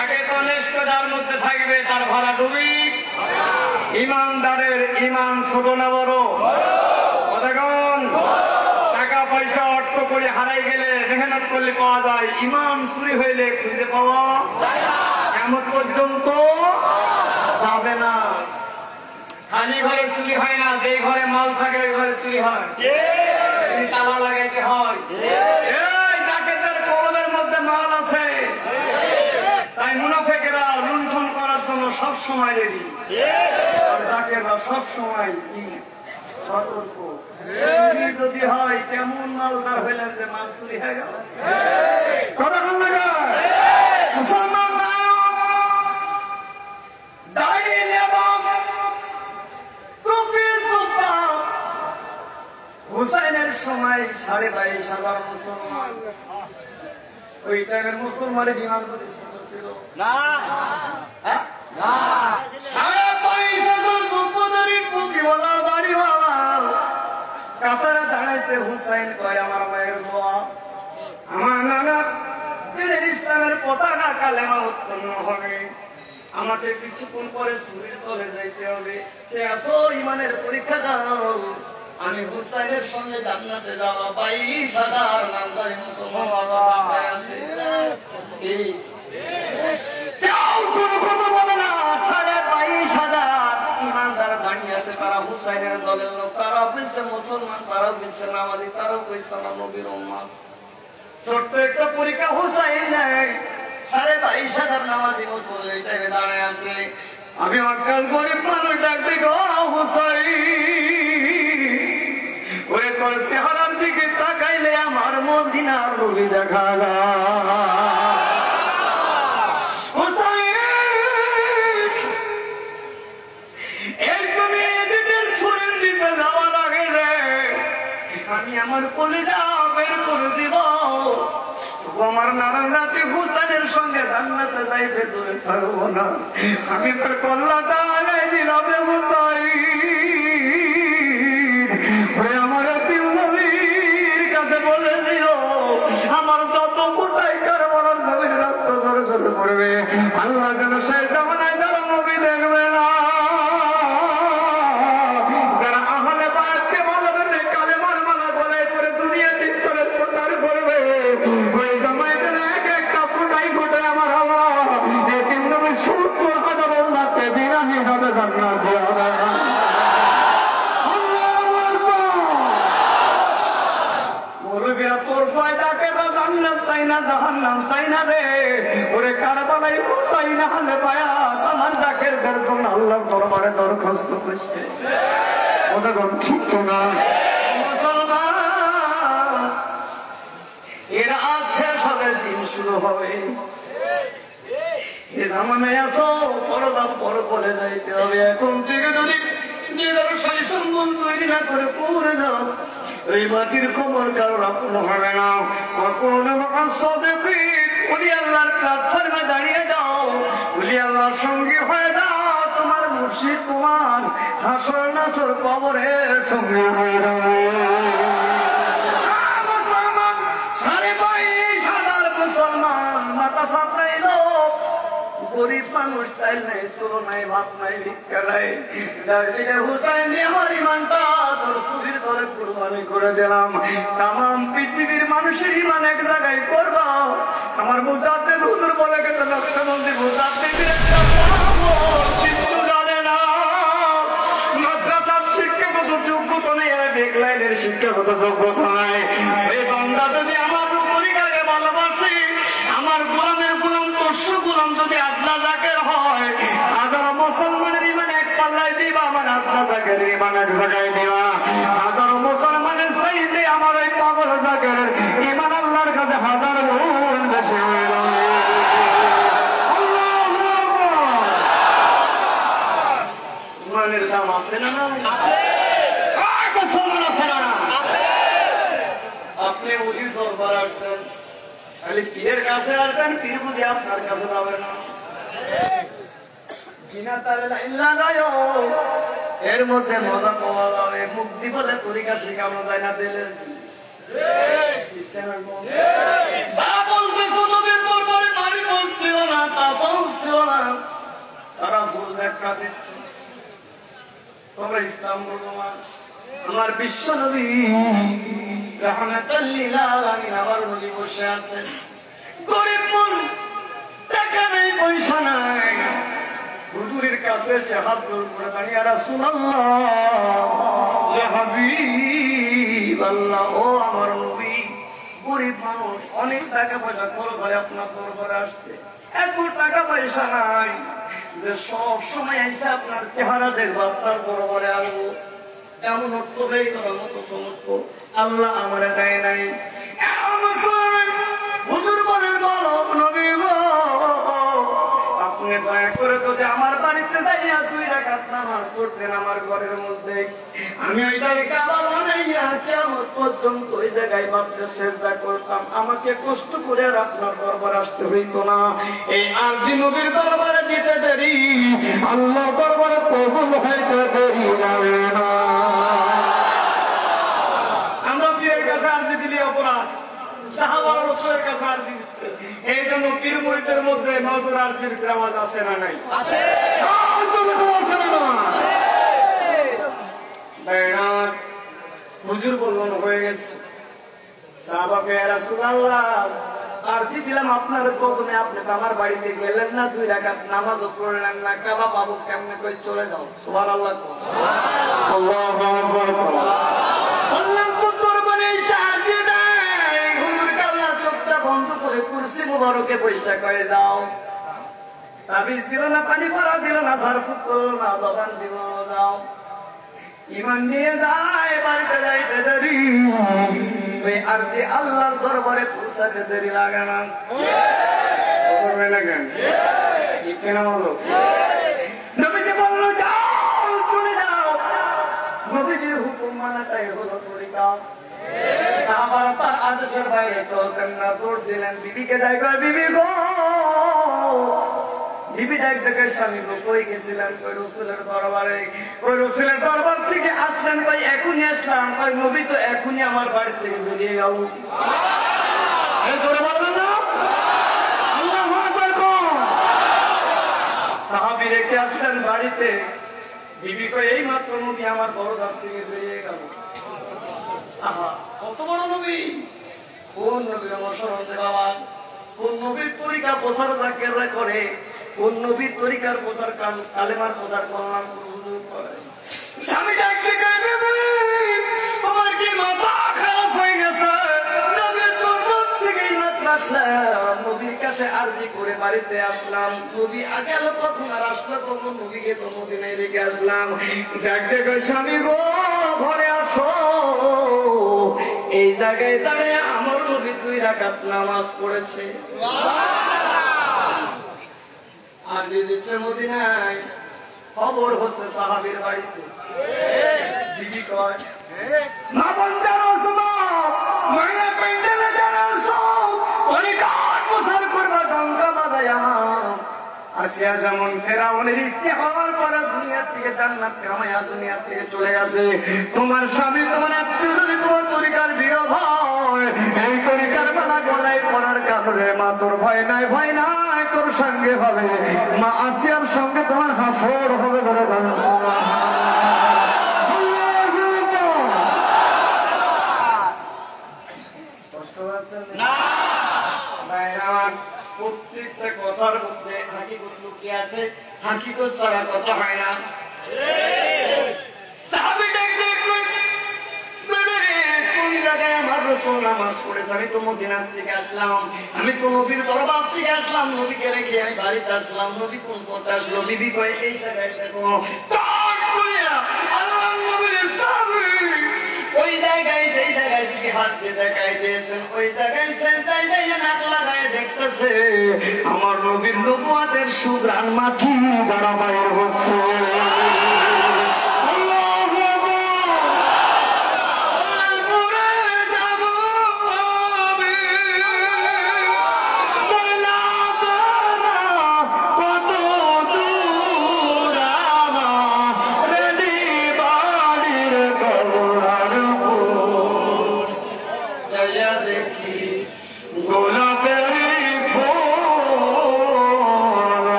আগে কনিষ্ঠ যার মধ্যে থাকবে তার ভরা ডুবি। ইমানদারের ইমান ছোট না বড়? কতক্ষণ টাকা পয়সা অর্থ করে হারাই গেলে মেহনত করলে পাওয়া যায়, ইমান চুরি হইলে খুঁজে পাওয়া কেমন পর্যন্ত যাবে না। খালি ঘরে চুরি হয় না, যে ঘরে মাল থাকে ওই ঘরে চুরি হয়, তালা লাগাইতে হয়। ডাকাতের কলমের মধ্যে মাল আছে, তাই মুনাফিকেরা লুণ্ঠন করার জন্য সবসময় রেডি, আর ডাকাতেরা সবসময় সতর্ক। যদি হয় কেমন মালদার হইলেন যে মাল চুরি হয়ে গেল। কতক্ষণ লাগে মুসলমান হুসাইনের সময় 22,500 মুসলমান। ওই টাইমের মুসলমানের বিমান প্রতিষ্ঠিত ছিল না। 22,500 যুদ্ধধারী টুপিওয়ালা দাড়িওয়ালা কাতারে দাঁড়াইছে। হুসাইন কয় আমার মায়ের দোয়া, আমার নানার দিনের ইসলামের পতাকা কালেমা উৎপন্ন হবে, আমাকে কিছুক্ষণ পরে সুরের তলে যাইতে হবে। কে আসো ইমানের পরীক্ষা দাও, আমি হুসাইনের সঙ্গে জান্নাতে যাওয়া। 22,000 নামধারী মুসলমান সামনে আছে। কেউ কোনো কথা বলে না। 22,500 ইমানদার দাঁড়িয়ে আছে, তারা হুসাইনের দলের লোক, তারা বলছে মুসলমান, তারাও বলছে নামাজি, তারাও বলছে না নবীর উম্মত। ছোট্ট একটা পরীক্ষা হুসাইন নেয়। 22,500 নামাজি মুসলমান এই টাইমে দাঁড়ায় আছে। আমি অজ্ঞান গরিব মানুষ ডাকতে গো হুসাইন, ওরে তোর চেহারার দিকে তাকাইলে আমার মদিনার নবী দেখা হুসাইন। একদমই এদের সুরের দিকে যাওয়া লাগে রে, আমি আমার কলিজা বের করে দিব। আমার নারায়ণ রাতে হুসাইনের সঙ্গে জান্নাতে যাইতে দূরে থাকবো না, আমি তোর কল্লাটা আলাই দিলাম রে হুসাইন। আমার তিন নবীর কাছে বলে দিল, আমার যত কোটাই কারবার নবীর রক্ত ধরে ধরে পড়বে, আল্লাহ যেন সেই জামানায় যারা নবী দেখবে না, যারা আহলে বায়াতকে ভালোবেসে কালেমার মালা গলায় পরে দুনিয়াতে ইসলামের প্রচার করবে, ওই জামানায় যেন এক একটা কোটাই কোটাই আমার আল্লাহ এই তিন নবীর 70,000 উম্মতকে বিনামী ভাবে জান্নাত দিয়ে হবে। তোর পয়দাকে জান্নাত চাই না, জাহান্নাম চাই না রে, ওরে কারবালাই হুসাইন আহলে বায়াত আমার ডাকের দরকার আল্লাহর দরবারে দরখাস্ত করছে। ওটা ঠিক না মুসলমান? এর আজ শেষ হবে, দিন শুরু হবে। এ জামানায় আসো, পরদা পর করে যাইতে হবে। এখন থেকে যদি নিজের শরীর সম্বন তৈরি না করে পড়ে যাও, এই মাটির খবর কারোর আপন হবে না। আল্লাহর প্ল্যাটফর্মে দাঁড়িয়ে যাও, বলি আল্লাহর সঙ্গী হয়ে যাও, তোমার মুর্শিদ তোমার হাসর নাসর কবরের সঙ্গী হয়ে যাও। মুসলমান 22,000 মুসলমান মাথা সাপড়াইল, গরিব মানুষ চাইল নাই, চলো নাই, ভাত নাই, ভিক্ষা নাই। দার্জিলিং হুসাইন আমার ইমানটা তোর সুবির ধরে কুরবানি করে দিলাম। তাম পৃথিবীর মানুষের ইমান এক জায়গায় করবা। আমার মুজাদ্দিদ হুজুর বলে গেছে, নকশবন্দি মুজাদ্দিদের কিছু জানে না, মাদ্রাসার শিক্ষাগত যোগ্যতা নেই, বেগলাইনের শিক্ষাগত যোগ্যতা নাই। এই বান্দা যদি আমার পরিবারে ভালোবাসি, আমার গোলামের গোলাম পশু গোলাম যদি আদনা জাকের হয়, হাজার মুসলমানের ইমান এক পাল্লায় দিবা, আমার আদনা জাকের ইমান এক জায়গায় দিবা। হাজার মুসলমানের চাইতে আমার ওই পাগল জাকের ইমান আল্লাহর কাছে হাজার গুণ বেশি হয়ে যাবে। ইমানের দাম আছে না না মুসলমান আছে না না? আপনি উজির দরবার আসছেন, খালি পীরের কাছে আসবেন, পীর বুঝি আপনার কাছে যাবে না। এর মধ্যে মজা পাওয়া যাবে, মুক্তি বলে তরিকা শিখানো যায় না দিলে ছিল না, তাসাউফ ছিল না, তারা ভুল ব্যাখ্যা দিচ্ছে। তোমরা ইসলাম বলো না। আমার বিশ্ব নবী রাহমাতাল লিল আলামিন আমার নবী বসে আছেন, গরিব মন, টাকা নেই, পয়সা নাই, হুজুরের কাছে সে হাত জোড় করে দাঁড়িয়ে, ইয়া রাসূলুল্লাহ, ইয়া হাবিবাল্লাহ, ও আমার নবী, গরিব মানুষ, অনেক টাকা পয়সা খরচ হয় আপনার দরবারে আসতে, এত টাকা পয়সা নাই যে সব সময় এসে আপনার চেহারা দেখবো, আপনার দরবারে আসবো, এমন অর্থ ব্যয় করার মতো সমর্থ আল্লাহ আমার দেয় নাই। হুজুর বলেন, বলো নবী গো, আপনি দয়া করে যদি আমার বাড়িতে যাইয়া 2 রাকাত নামাজ পড়তেন আমার ঘরের মধ্যে, আমি ওইটাকে কাবা বানাইয়া কিয়ামত পর্যন্ত ওই জায়গায় বসে সিজদা করতাম, আমাকে কষ্ট করে আর আপনার দরবারে আসতে হইতো না। এই আরজি নবীর দরবারে যেতে দেরি, আল্লাহ দরবারে কবুল হইতে দেরি যাবে না। আমরা পীরের কাছে আরজি দিলি অপরাধ, সাহাবারা রাসূলের কাছে আরজি দিচ্ছে। এই জন্য পীর মুরিদের মধ্যে নজর আরজির রেওয়াজ আছে না নাই? আছে। হুজুর বললেন হয়ে গেছে। সাহাবা ইয়া রাসূলুল্লাহ, আরজি দিলাম আপনার কদমে, আপনি তো আমার বাড়িতে গেলেন না, 2 রাকাত নামাজও পড়লেন না, কাবা বাবু কেমনে করে চলে যাও? সুবহানাল্লাহ, আল্লাহু আকবার। আল্লাহ তো দরবারে সাহায্য দেয়। হুজুর কাল্লা চোখটা বন্ধ করে কুরসি মুবারকে বৈশা করে দাও। তাবিজ দিল না, পানি পড়া দিল না, ঝাড়ফুঁক করলো না, জবান দিল দাও। ইমান নিয়ে যায়, বাড়িতে যাইতে দেরি, ওই আরজি আল্লাহর দরবারে পৌঁছাতে দেরি লাগে না। করবে না কেন? ঠিক কেনা বলো? নবীজি বললো যাও, চলে যাও। নবীজির হুকুম মানাটাই হলো তরিকা। আবার তার আদেশের বাইরে চলতেন না, দৌড় দিলেন, বিবিকে ডাকবে, বিবি গো। বিবি ডাক দেখে স্বামী গো, কই গেছিলেন? কই রাসূলের দরবারে। কই রাসূলের দরবার থেকে আসলেন? কই এখনই আসলাম। কই নবী তো এখনই আমার বাড়ি থেকে বেরিয়ে গেল। এই জোরে বলবেন না? আল্লাহু আকবার। সাহাবী রেখে আসলেন বাড়িতে, বিবি কই এই মাত্র নবী আমার দরবার থেকে বেরিয়ে গেল। আহা, কত বড় নবী! কোন নবীর অনুসরণ দে বাবা, কোন নবীর তরিকা প্রচার জাকেররা করে, কোন নবীর তরিকার প্রচার কালেমার প্রচার করলাম করে। স্বামী ডাকতে গেলে, তোমার কি মাথা খারাপ হয়ে গেছে? নবীর দরবার থেকে মাত্র আসলাম, নবীর কাছে আরজি করে বাড়িতে আসলাম। নবী আগে আলো কখন আর আসলো কখন? নবীকে তো মদিনায় রেখে আসলাম। ডাকতে গেলে, স্বামী গো ঘরে আসো। এই জায়গায় দাঁড়িয়ে আমার নবী 2 রাকাত নামাজ পড়েছে। আর দিচ্ছে মদিনায়, খবর হচ্ছে সাহাবীর বাড়িতে। দিদি কয়, মা বন্দার মাইনা পেন্ডেলে যারা তরিকার প্রচার করবা ডঙ্কা বাজায়া। আসিয়া যেমন ফেরাউনের স্ত্রী হওয়ার পরে দুনিয়ার থেকে জান্নাত কামাইয়া দুনিয়ার থেকে চলে গেছে, তোমার স্বামী তোমার আত্মীয় যদি তোমার তরিকার বিরোধ হয়, এই তরিকার বেলা গলায় পড়ার কারণে মা তোর ভয় নাই, ভয় নাই, তোর সঙ্গে হবে মা আসিয়ার সঙ্গে তোমার হাসর হবে। ধরে কষ্ট হচ্ছে না? প্রত্যেকটা কথার মধ্যে হাকিকত লুকিয়ে আছে, হাকিকত ছাড়া কথা হয় না। আমি তো মদিনার থেকে আসলাম, আমি তো নবীর দরবার থেকে আসলাম, নবীকে রেখে আমি বাড়িতে আসলাম। নবী কোন পথে আসলো? বিবি কয় এই জায়গায় দেখো। ওই জায়গায় যেই জায়গায় বিবি হাত দিয়ে দেখাই দিয়েছেন, ওই জায়গায় সেন্টাই দিয়ে নাক লাগায় দেখতেছে আমার নবীর নবুয়াতের সুগ্রাণ মাটি দ্বারা বাইর হচ্ছে।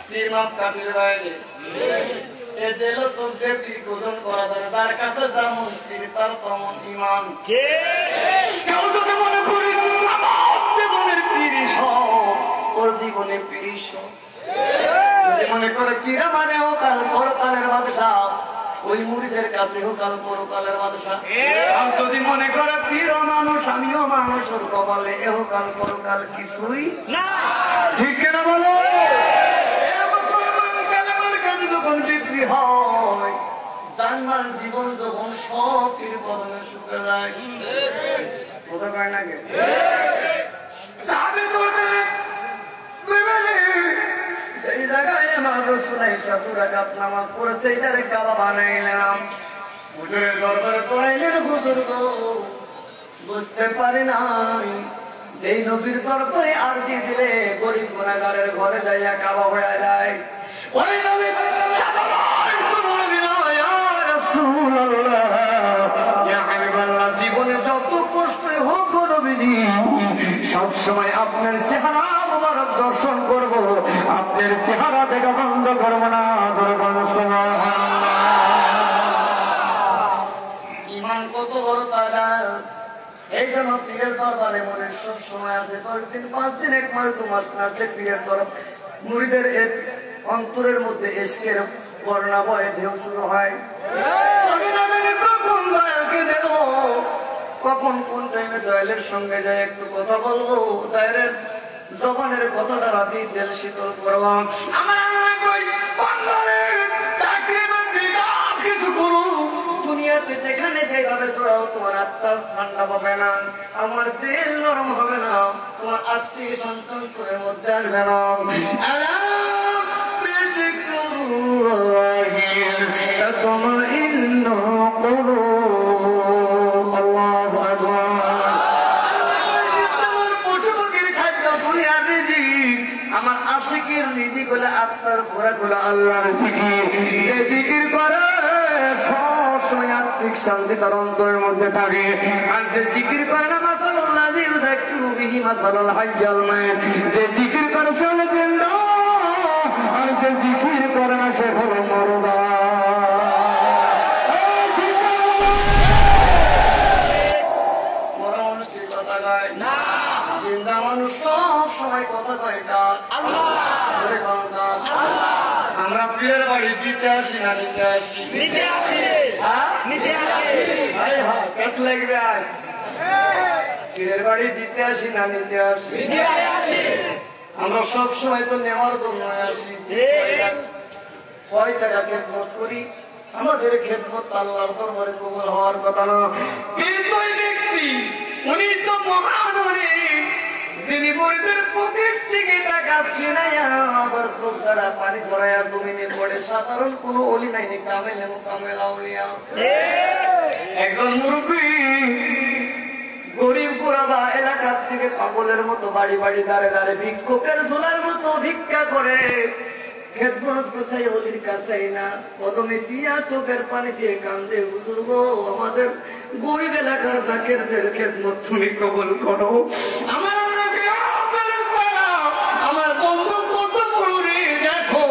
পীর মাপ কাটির বাইরে এ দিল সবকে পীর পূজন করা যায় তার কাছে যেমন পীর তার তেমন ইমান কেউ যদি মনে করি আমার জীবনের পীর ওর জীবনে পীর যদি মনে করে পীর মানে ও কাল পরকালের বাদশাহ ওই মুরিদের কাছে ও কাল পরকালের বাদশাহ আর যদি মনে করে পীর মানুষ আমিও মানুষ ওর কপালে এও কাল পরকাল কিছুই না ঠিক কিনা বলো যখন বিক্রি হয় জানমাল জীবন যখন সব পীর পদমে শুকে যায় কথা কয় না কে এই জায়গায় আমার রসুলাই সাতুরাঘাত নামাজ পড়েছে এটারে কাবা বানাইলাম হুজুরের দরবারে পড়াইলেন হুজুর গো বুঝতে পারি নাই এই নবীর তরফে আর দিয়ে দিলে গরিব গুনাহগারের ঘরে যাইয়া কাবা হয়ে যায় ওই নবী জীবনে যত কষ্ট হোক নবীজি সবসময় আপনার চেহারা মোবারক দর্শন করব আপনার চেহারা দেখা বন্ধ করব না ইমান কত বড় তারা এই জন্য পীরের দরবারে মনে সব সময় আছে 10 দিন 5 দিন 1 মাস 2 মাস আসছে পীরের তরফ মুরিদের অন্তরের মধ্যে এসকের বর্ণা বয়ে ঢেউ শুরু হয় কখন কোন টাইমে দয়ালের সঙ্গে যায় একটু কথা বলবো দয়ালের জবানের কথাটা রাতি দিল শীতল করবো কিছু করু দুনিয়াতে যেখানে যেভাবে তোরাও তোমার আত্মা ঠান্ডা পাবে না আমার দিল নরম হবে না তোমার আত্মীয় সন্তান তোর মধ্যে আসবে না আমার আশিকের রিজিক হলো আত্মার খোরাক হলো আল্লাহর জিকির যে জিকির করে সবসময় আত্মিক শান্তি তার অন্তরের মধ্যে থাকে আর যে জিকির করে না মাসাল্লাহ বিহি মাসাল হাজ্জাল মায়ের যে জিকির করে সে হলো জিন্দা আর যে জিকির করে না সে হলো মুর্দা মরা মানুষ কি কথা কয় না জিন্দা মানুষ সব সময় কথা কয় না আমরা পীরের বাড়ি দিতে আসি না নিতে আসি নিতে আসি নিতে আসি লাগবে আর পীরের বাড়ি দিতে আসি না নিতে আসি নিতে আসি আমরা সব সময় তো নেওয়ার জন্য আসি কয় টাকা খেদমত করি আমাদের খেদমত আল্লাহর দরবারে কবুল হওয়ার কথা না কিন্তু ওই ব্যক্তি উনি তো মহান যিনি গরিবের পকেট থেকে টাকা ছিনাইয়া আবার চোখ দ্বারা পানি ছড়াইয়া জমিনে পড়ে সাধারণ কোন অলি নাইনি কামেল এবং কামেল আউলিয়া একজন মুরব্বী গরিব গোড়াবা এলাকার থেকে পাগলের মতো বাড়ি বাড়ি দাঁড়ে দাঁড়ে ভিক্ষুকের ঝোলার মতো ভিক্ষা করে খেদমত গোসাই অলির কাছেই না কদমে দিয়া চোখের পানি দিয়ে কান্দে হুজুর গো আমাদের গরিব এলাকার জাকের খেদমত তুমি কবুল করো আমার বন্ধু কত বড় রে দেখো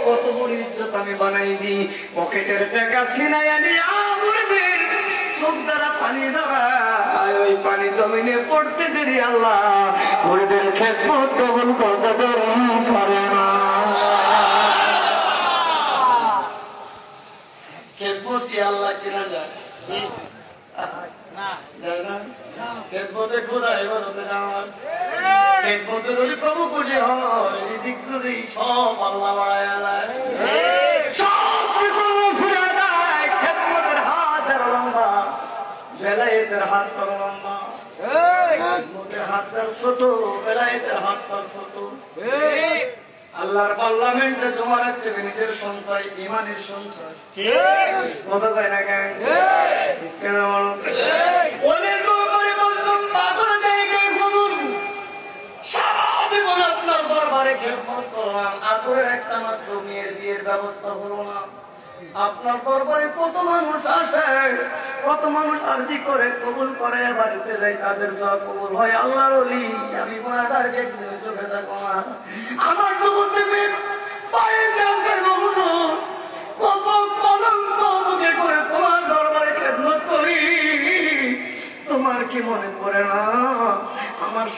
কত বড় ইজ্জত আমি বানাই দি পকেটের টাকা ছিনাইয়া নিয়ে আমাদের চোখ দ্বারা পানি জড়ায় ওই পানি জমিনে পড়তে দেরি আল্লাহ গরিবের খেদমত কবুল করতে পারে না খেদমতি আল্লাহ কিনা যায় খেদমতে খোদা এবার হতে যাওয়ার খেদমতে যদি প্রভু খুশি হয় রিজিক যদি সব আল্লাহ বাড়ায় সব কিছু ফিরে দেয় খেদমতের হাত আর লম্বা বেলায়েতের হাত আর লম্বা খেদমতের হাত আর ছোট বেলায়েতের হাত আর ছোট আল্লাহর পার্লামেন্টে জমা রাখতে নিজের সঞ্চয় ইমানের সঞ্চয় কথা যায় না কেন কেন আপনার দরবারে খেদমত করলাম আদরের একটা মাত্র মেয়ের বিয়ের ব্যবস্থা হলো না আপনার দরবারে কত মানুষ আসে কত মানুষ আরজি করে কবুল করে বাড়িতে যাই তাদের দোয়া কবুল হয় আল্লাহর ওলি আমি গুনাহগারকে চোখে দেখো না আমার যুবতী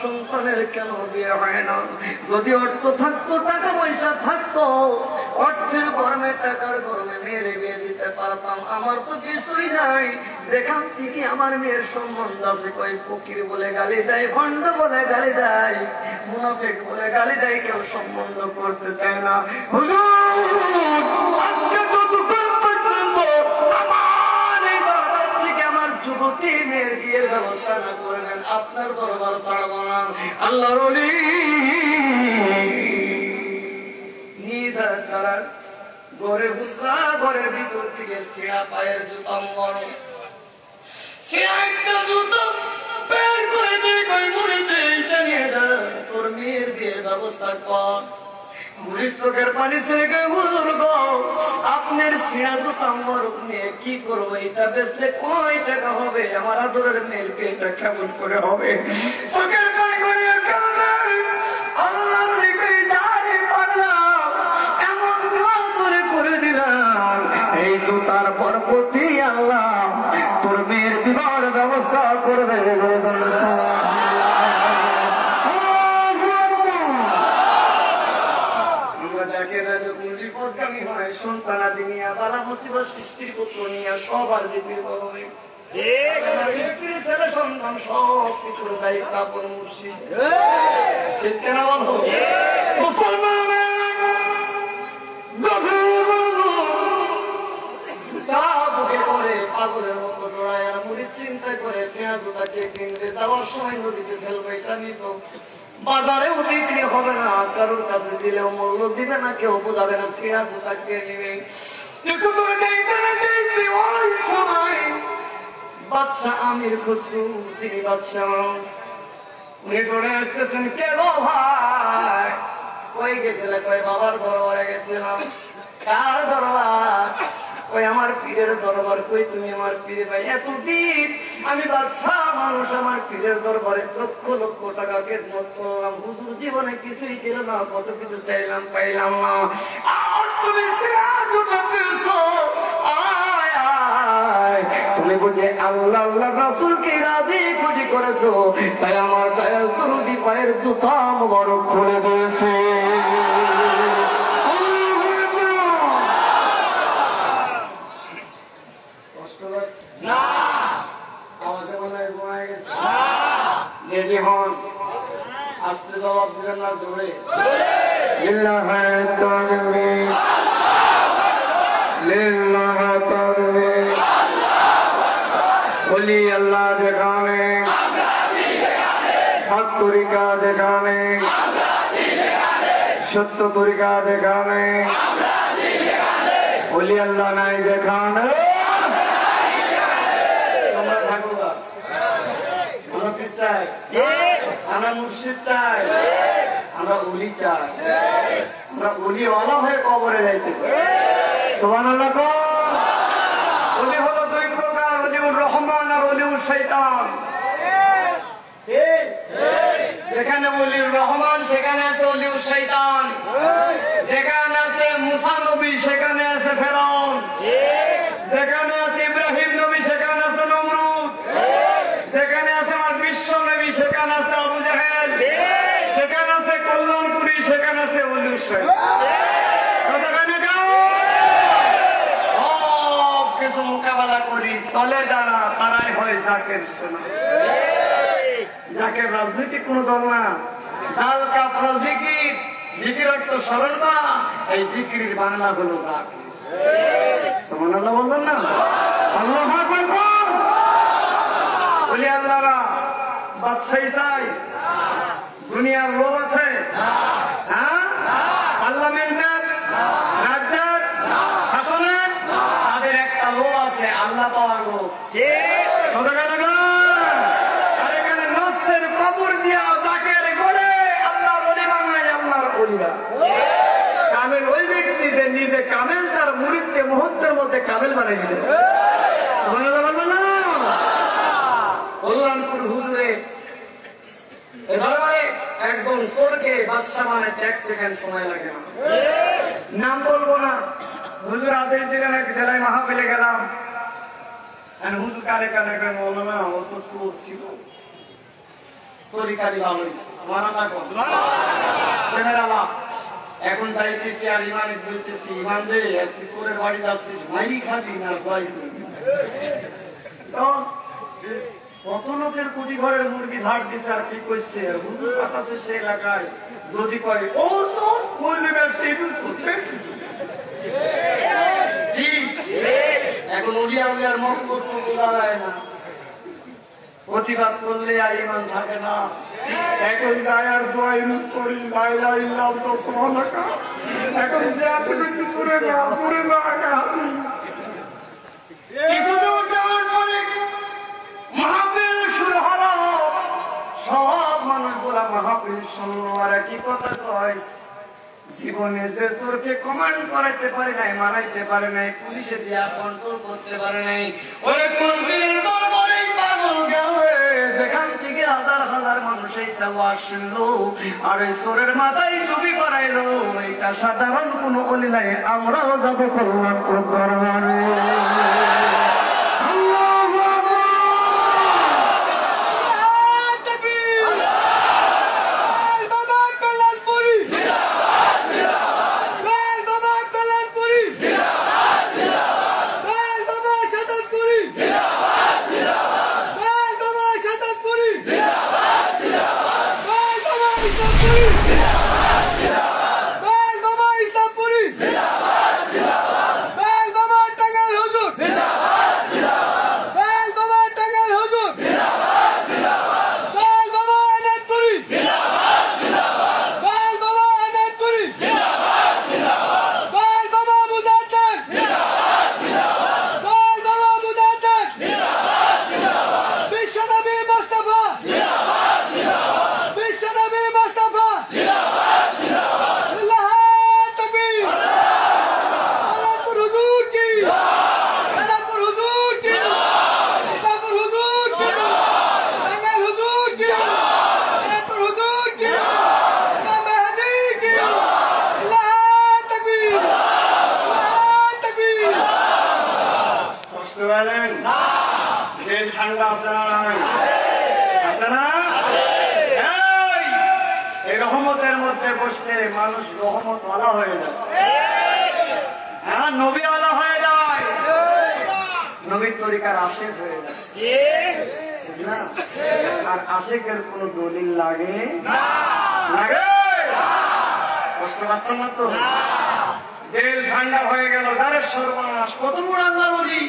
সন্তানের কেন বিয়ে হয় না? যদি অর্থ থাকতো, টাকা পয়সা থাকতো, অর্থের গরমে টাকার গরমে মেয়ের বিয়ে দিতে পারতাম। আমার তো কিছুই নাই। যেখান থেকে আমার মেয়ের সম্বন্ধ আছে, কই ফকির বলে গালি দেয়, ভণ্ড বলে গালি দেয়, মুনাফিক বলে গালি দেয়, কেউ সম্বন্ধ করতে চায় না। হুজুর আজকে যতক্ষণ পর্যন্ত আমার এই দরবার থেকে আমার যুবতী মেয়ের বিয়ের ব্যবস্থা না করবেন, আপনার দরবার ছাড়ব না। আল্লাহর ওলি নিজ দ্বারা ঘরে হুজরা, ঘরের ভিতর থেকে ছেঁড়া পায়ের জুতা মর, ছেঁড়া একটা জুতো বের করে দিয়ে কই মুড়িতে এইটা নিয়ে যা, তোর মেয়ের বিয়ের ব্যবস্থা কর। মুড়ির চোখের পানি ছেড়ে গিয়ে, হুজুর গো আপনার ছেঁড়া জুতা মরক নিয়ে কি করবো? এটা বেচলে কয় টাকা হবে? আমার আদরের মেয়ের বিয়েটা কেমন করে হবে? চোখের পানি করে আল্লাহর দিকে যাই পারলাম, এমন দোয়া করে দিলাম, এই জুতার বরকতি আল্লাহ তোর মেয়ের বিবাহের ব্যবস্থা করবে। সন্তানাদি নিয়ে, বালা মুসিবত সৃষ্টির পুত্র নিয়ে সবার বিক্রি করবে, ছেলে সন্তান সব কিছুর দায়ী কাপড় মুর্শিদ। ঠিক কেনা বন্ধ? মুসলমান বুকে করে পাগলের মতো জোড়ায় আর মুড়ির চিন্তা করে ছেঁড়া জুতাকে কিনতে যাওয়ার সময় নদীতে ফেলবে, এটা নিত বাজারেও বিক্রি হবে না, কারোর কাছে দিলেও মূল্য দিবে না, কেউ বোঝাবে না, ছেঁড়া জুতা কে নিবে। বাদশা আমির খুসরু, তিনি বাদশা, উনি করে আসতেছেন, কেন ভাই কই গেছিলে? কই বাবার দরবারে গেছিলাম। কার দরবার? ওই আমার পীরের দরবার। কই তুমি আমার পীরে ভাই? এতদিন আমি বাদশা মানুষ, আমার পীরের দরবারে লক্ষ লক্ষ টাকা খেদমত করলাম, হুজুর জীবনে কিছুই দিল না, কত কিছু চাইলাম পাইলাম না, আর তুমি তুমি বুঝে আল্লাহ আল্লাহ রাসূলকে রাজি খুশি করেছো, তাই আমার দয়াল দরুদি পায়ের জুতা মোবারক খুলে দিয়েছে। রেডি হন, আসতে জবাব দিবেন না, জোরে বলি আল্লাহ যেখানে, হক তরিকা যেখানে, সত্য তরিকা যেখানে, বলি আল্লাহ নাই যেখানে, তোমরা থাকবা। আমরা কি চাই? আমরা মুর্শিদ চাই, আমরা ওলি চাই, আমরা ওলিওয়ালা হয়ে কবরে যাইতেছি। সুবহানাল্লাহ। ওলি হলো দুই প্রকার, ওলিউর রহমান আর ওলিউর শয়তান। যেখানে ওলিউর রহমান সেখানে আছে ওলিউর শয়তান, যেখানে আছে মুসা নবী সেখানে আছে ফেরাউন, যেখানে আছে ইব্রাহিম নবী সেখানে আছে নমরুদ, যেখানে আছে আমার বিশ্ব নবী সেখানে আছে আবু জাহেল, যেখানে আছে কল্যাণপুরী সেখানে আছে ওলিউর শয়তান। সব কিছু মোকাবেলা করি, চলে যারা তারাই হয় জাকের। জাকের রাজনীতি কোন দল না, জাল কাপড় জিকির, জিকির অর্থ স্মরণ করা, এই জিকির বাংলা হলো জাকের। সুবহানাল্লাহ বলবেন না? আল্লাহু আকবার। বলি আল্লাহরা বাদশাহী চাই, দুনিয়ার লোভ আছে, হ্যাঁ পার্লামেন্টের রাজ্যের শাসনের, তাদের একটা লোভ আছে, আল্লাহ পাওয়ার লোভ। আর এখানে নফসের কবর দিয়া জাকের করে আল্লাহ বলি বাংলায় আল্লাহর ওলিরা। কামেল ওই ব্যক্তি যে নিজে কামেল, তার মুরিদকে মুহূর্তের মধ্যে কামেল বানিয়ে দিতে। কল্যাণপুর হুজুরে দরবারে একজন চোরকে বাদশা মানে ট্যাক্স দেখার সময় লাগে না, নাম বলবো না। হুজুর আদেশ দিলেন, এক জেলায় মাহফিলে গেলাম, হুজুর কানে কানে মৌলানা ও তো চোর ছিল, তরিকারি ভালো হয়েছে। সুবহানাল্লাহ। এখন যাইতেছি আর ইমানে বলতেছি, ইমান রে আজকে সোরের বাড়ি যাচ্ছিস, ভাই খাবি না ভাই। কত লোকের কোটি ঘরের মুরগি ঝাড় দিছে আর কি করছে, হুজুর কাছে সে এলাকায় যদি করে ও সব করলে ব্যস্ত এখন উড়িয়া উড়িয়ার মত করতে বোঝা যায় না, প্রতিবাদ করলে আর ইমান থাকে না। এখন যায় আর দোয়া ইউজ করি লা ইলাহা ইল্লাল্লাহ সুবহানাকা, এখন যে আসলে কি করে না কিছুদূর যাওয়ার পরে মাহফিল শুরু হলো, সব মানুষগুলা মাহফিল শুনলো আর কি কথা কয়, জীবনে যে চোরকে কমান্ড করাইতে পারে নাই, মারাইতে পারে নাই, পুলিশে দিয়া কন্ট্রোল করতে পারে নাই, ওরে কনফিডেন্স তারপরেই পাগল গেল, যেখান থেকে হাজার হাজার মানুষ এই ওয়াজ শুনলো আর ওই চোরের মাথায় টুপি করাইলো, এটা সাধারণ কোনো অলি নাই, আমরাও যাবো কল্যাণপুর দরবারে। এই রহমতের মধ্যে বসলে মানুষ রহমত ওয়ালা হয়ে যায়, হ্যাঁ নবী ওয়ালা হয়ে যায়, নবীর তরিকার আশেক হয়ে যায়। আর আশেকের কোন দলিল লাগে লাগে? কষ্ট পাচ্ছেন না তো? দিল ঠান্ডা হয়ে গেল, দারের সর্বনাশ, কত বড় আল্লাহ বলি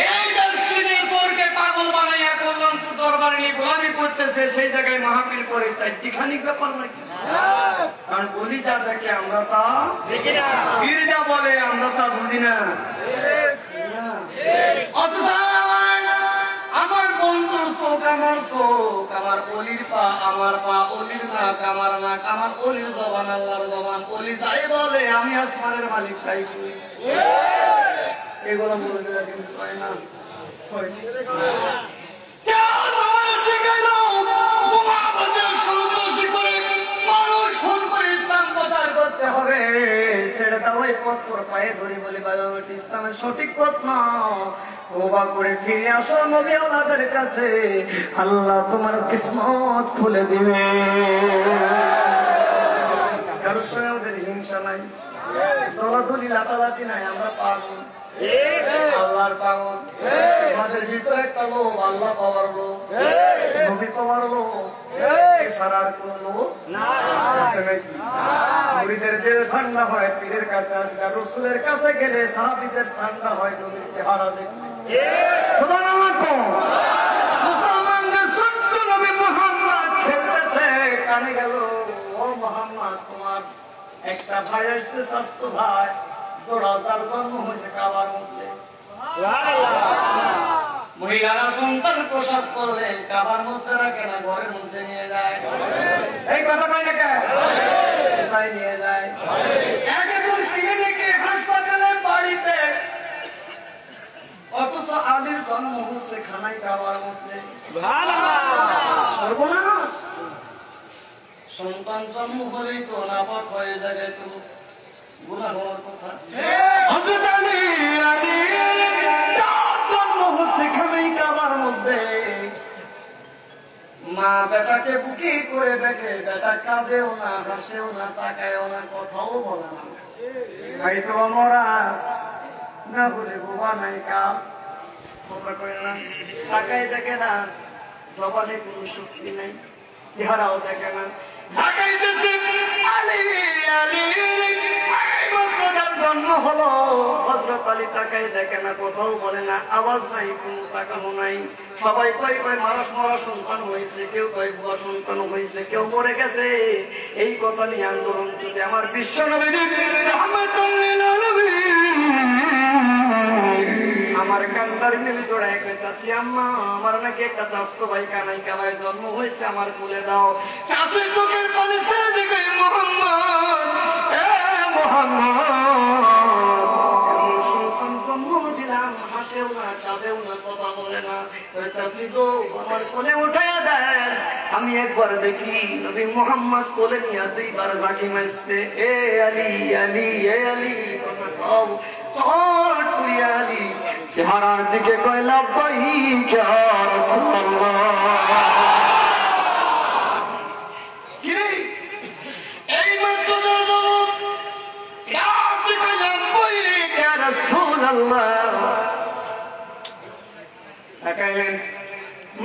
এই দেশকে চোরকে পাগল বানাইয়া কল্যাণপুর দরবারে নিয়ে গোলামি করতেছে, সেই জায়গায় মাহফিল করে চারটি খানিক ব্যাপার নাকি? কারণ বলি যা দেখে আমরা তা দেখি না, পীর যা বলে আমরা তা বুঝি না। অথচ আমার বন্ধুর চোখ আমার চোখ, আমার অলির পা আমার পা, অলির নাক আমার নাক, আমার অলির জবান আল্লাহর জবান, অলি যাই বলে আমি আসমানের মালিক তাই বলি। এগুলো বলে দেওয়া কিন্তু হয় না। সন্ত্রাসী করে মানুষ ফোন করে ইসলাম প্রচার করতে হবে, ছেড়ে দাও এই পথ পায়ে ধরি বলে ইসলামের সঠিক পথ না, তওবা করে ফিরে আসো নবী ওয়ালাদের কাছে, আল্লাহ তোমার কিসমত খুলে দিবে। কারোর সঙ্গে ওদের হিংসা নাই, দলাদলি লাটালাটি নাই, আমরা পাগল আল্লাহর পাগল, আমাদের ভিতরে একটা লোক আল্লাহ পাওয়ার লোক, নবী পাওয়ার লোক, এছাড়া আর কোন লোক নাকি? মুরিদের দিল ঠান্ডা হয় পীরের কাছে আসলে, রসুলের কাছে গেলে সাহাবীদের ঠান্ডা হয় নবীর চেহারা দেখলে। মুসলমানদের সত্য নবী মুহাম্মদ খেলতেছে, কানে গেল ও মুহাম্মদ তোমার একটা ভাই আসছে, স্বাস্থ্য ভাই, তার জন্ম হয়েছে কাবার মধ্যে। মহিলারা সন্তান প্রসব করলে কাবার মধ্যে রাখে না, ঘরের মধ্যে নিয়ে যায়। এই কথা পাই না কোথায় নিয়ে যায়? একজন ক্লিনিকে, হাসপাতালে, বাড়িতে, অথচ আলীর জন্ম হচ্ছে খানায় কাবার মধ্যে। সর্বনাশ! সন্তান জন্ম হলেই তো নাপাক হয়ে যাবে, তো গুনাহ হওয়ার কথা। হযরত আলী জন্ম হচ্ছে খানায় কাবার মধ্যে, মা বেটা বেটাকে বুকে করে দেখে, বেটা কাঁদেও না, হাসেও না, তাকায়ও না, কথাও বলে না। হয়তো আমরা না বলে বোবা নাই কাল কথা কয় না, তাকায় দেখে না, জবানে কোনো শক্তি নেই, চেহারাও দেখে না, তাকাইতেছে আলী আলী জন্ম হলো ভদ্রকালী, তাকাই দেখে না, কোথাও বলে না, আওয়াজ নাই, কোনো তাকানো নাই। সবাই কয় কয় মানুষ মরা সন্তান হয়েছে, কেউ কয় বুয়া সন্তান হয়েছে, কেউ মরে গেছে। এই কথা নিয়ে আন্দোলন যদি আমার বিশ্ব নবী আমার কান্দার মিলে জোড়ায় চাচ্ছি, আম্মা আমার নাকি একটা চাস্ত ভাই কানাই কালায় জন্ম হয়েছে, আমার বলে দাও। চাষের চোখের পানি ছেড়ে দিকে মোহাম্মদ সন্তান জন্ম দিলাম, হাসেও না, কাঁদেও না, কথা বলে না। চাষি গো আমার কোলে উঠাইয়া দেন, আমি একবার দেখি নবী মোহাম্মদ কোলে নিয়ে দুইবার ঝাঁকি মারছে, এ আলী আলী এ আলী কথা কও, চট করিয়া আলী চেহারার দিকে কয় লাব্বাইক ইয়া রাসূলুল্লাহ।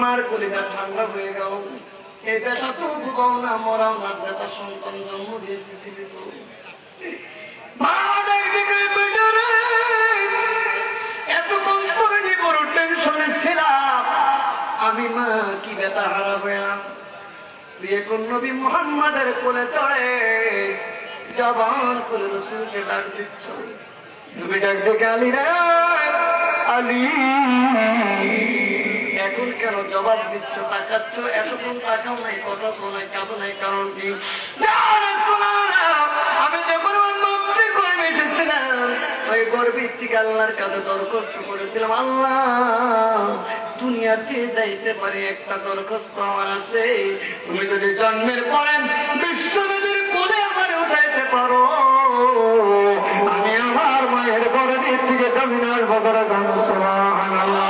মার কলিজা ঠান্ডা হয়ে গেল, এই বেটা তো ভুগাও না, মরাও না, বেটা সন্তান জন্ম দিয়েছে। এতক্ষণ তুমি বড় টেনশনে ছিলাম, আমি মা কি বেটা হারা হইলাম। বিয়ে কোন নবী মুহাম্মাদের কোলে চড়ে জবান করে রসুলকে ডাক দিচ্ছ, নবী ডাক দেখে আলী রে আলী, এখন কেন জবাব দিচ্ছ, তাকাচ্ছ, এতক্ষণ তাকাও নাই, কথা শোনাই, কাঁদো নাই, কারণ কি? আমি যখন মাতৃ করে এসেছিলাম, ওই গর্বিত থেকে আল্লাহর কাছে দরখাস্ত করেছিলাম, আল্লাহ দুনিয়াতে যাইতে পারি, একটা দরখাস্ত আমার আছে, তুমি যদি জন্মের পরে বিশ্বনবীর কোলে আমার উঠাইতে পারো, আমি আমার মায়ের গর্বিত থেকে জমিনার বদরে গান সুবহানাল্লাহ।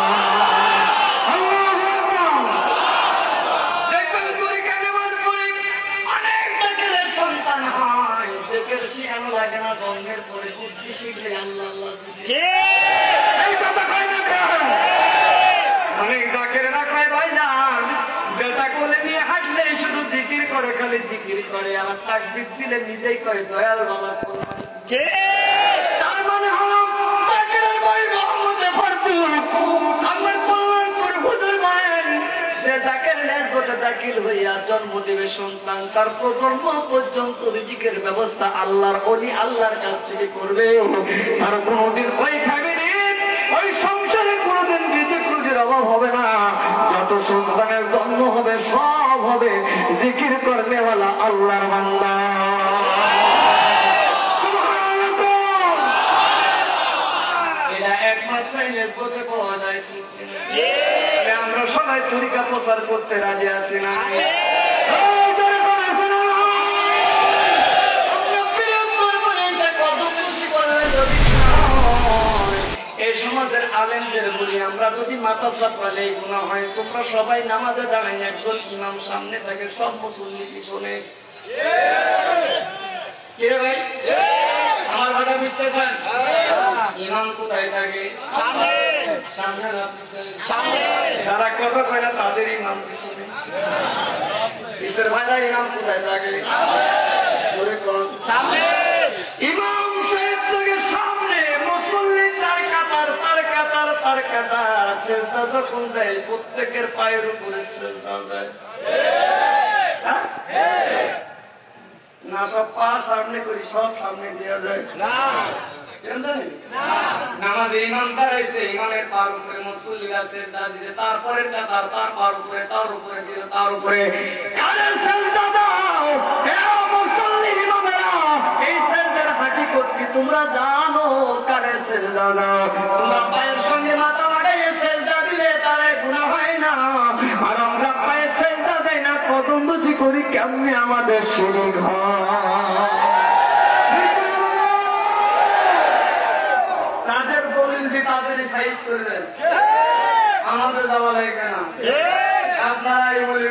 অনেক জাকেরেরা কয় ভাইজান বেটা কোলে নিয়ে হাঁটলে শুধু জিকির করে, খালি জিকির করে, আর তাকবীর দিলে নিজেই করে দয়াল বাবা। তার মানে হলো জাকেরের ভাই রহমতে ভরপুর। আমার কল্যাণপুর হুজুর বলেন যে জাকের নেশবতে দাখিল হইয়া জন্ম দেবে সন্তান, তার প্রজন্ম পর্যন্ত রিজিকের ব্যবস্থা আল্লাহর ওলি আল্লাহর কাছ থেকে করবে। আর কোনদিন ওই ফ্যামিলি ওই সংসারে কোনদিন রিজিক রুজির অভাব হবে না। যত সন্তানের জন্ম হবে সব হবে জিকির করনেওয়ালা আল্লাহর বান্দা। এটা একমাত্র নেশবতে পাওয়া যায়। ঠিক আমরা সবাই তরিকা প্রচার করতে রাজি আছি না? এই সমাজের আলেমদের বলি, আমরা যদি মাথা চাপালে গুনাহ হয়, তোমরা সবাই নামাজে দাঁড়াই, একজন ইমাম সামনে থাকে, সব মুসল্লি পিছনে। কে ভাই আমার কথা বুঝতেছেন? ইমাম কোথায় থাকে? সামনে। সামনে না পিছনে? সামনে। যারা কথা কয় না তাদের ইমাম পিছনে। পিছের ভাইরা ইমাম কোথায় থাকে? সামনে। ইমাম সাহেব থেকে সামনে, মুসল্লি তার কাতার তার কাতার তার কাতার। সেজদা যখন দেয় প্রত্যেকের পায়ের উপরে সেজদা দেয় না? সব পা সামনে করি, সব সামনে দেওয়া যায় না? নামাজে ইমাম দাঁড়াইছে, ইমামের পার উপরে মুসল্লিরা সেজদা দিছে, তারপরে কাতার তার পার উপরে, তার উপরে দিল, তার উপরে কাদের সেজদা দাও। মুসল্লি ইমামেরা এই সেজদার হাকিকত কি তোমরা জানো? কাদের সেজদা দাও। তোমরা পায়ের সঙ্গে মাথা লাগাইয়ে সেজদা দিলে তারে গুনাহ হয় না, আর আমরা পায়ে সেজদা দেই না, কদম বুঝি করি, কেমনে আমাদের শিরক হয়? তাদের দলিল দিয়ে তাদেরই সাইজ করে দেন, আমাদের যাওয়া লাগে না। আপনারা এই বলি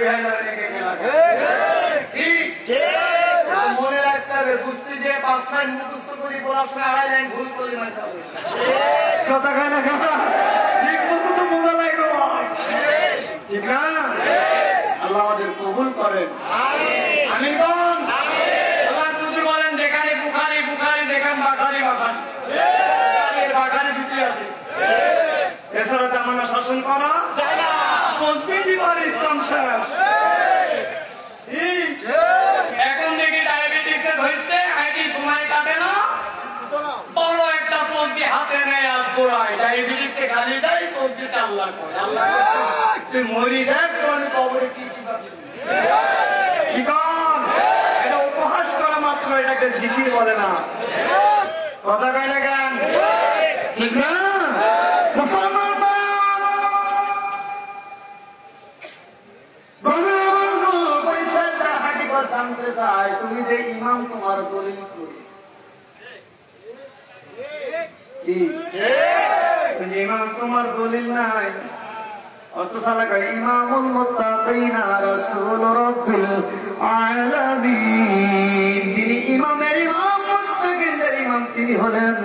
5 লাইন মুখস্থ করি বলার সময় 2.5 লাইন ভুল করি না কথা কয় না ঠিক মতো তো বোঝা লাগলো ঠিক না আল্লাহ আমাদের কবুল করেন আমিন কোন আল্লাহ কিছু বলেন যেখানে বুখারী বুখারী যেখানে বাখারি বাখারি এর বাখারি ঢুকে আছে এছাড়া জামানা শাসন করা যায় না জীবন ইসলাম শেষ এখন দেখি ডায়াবেটিসে ধরছে আইটি সময় কাটে না বড় একটা তসবি হাতে নেয় আর ঘোরায় ডায়াবেটিসে গালি দেয় তসবিটা আল্লাহ করে আল্লাহ তুই মরি দেখ তোর কবরে কি এটা উপহাস করা মাত্র এটাকে জিকির বলে না কথা কয় না কেন ঠিক না মুসলমান জানতে চাই তুমি যে ইমাম তোমার দলিল করি ইমাম তোমার দলিল নাই অত সালা কয় ইমামুল মুত্তাকিনা রাসূল রাব্বিল আলামিন যিনি ইমামের ইমাম মুত্তাকিনদের ইমাম তিনি হলেন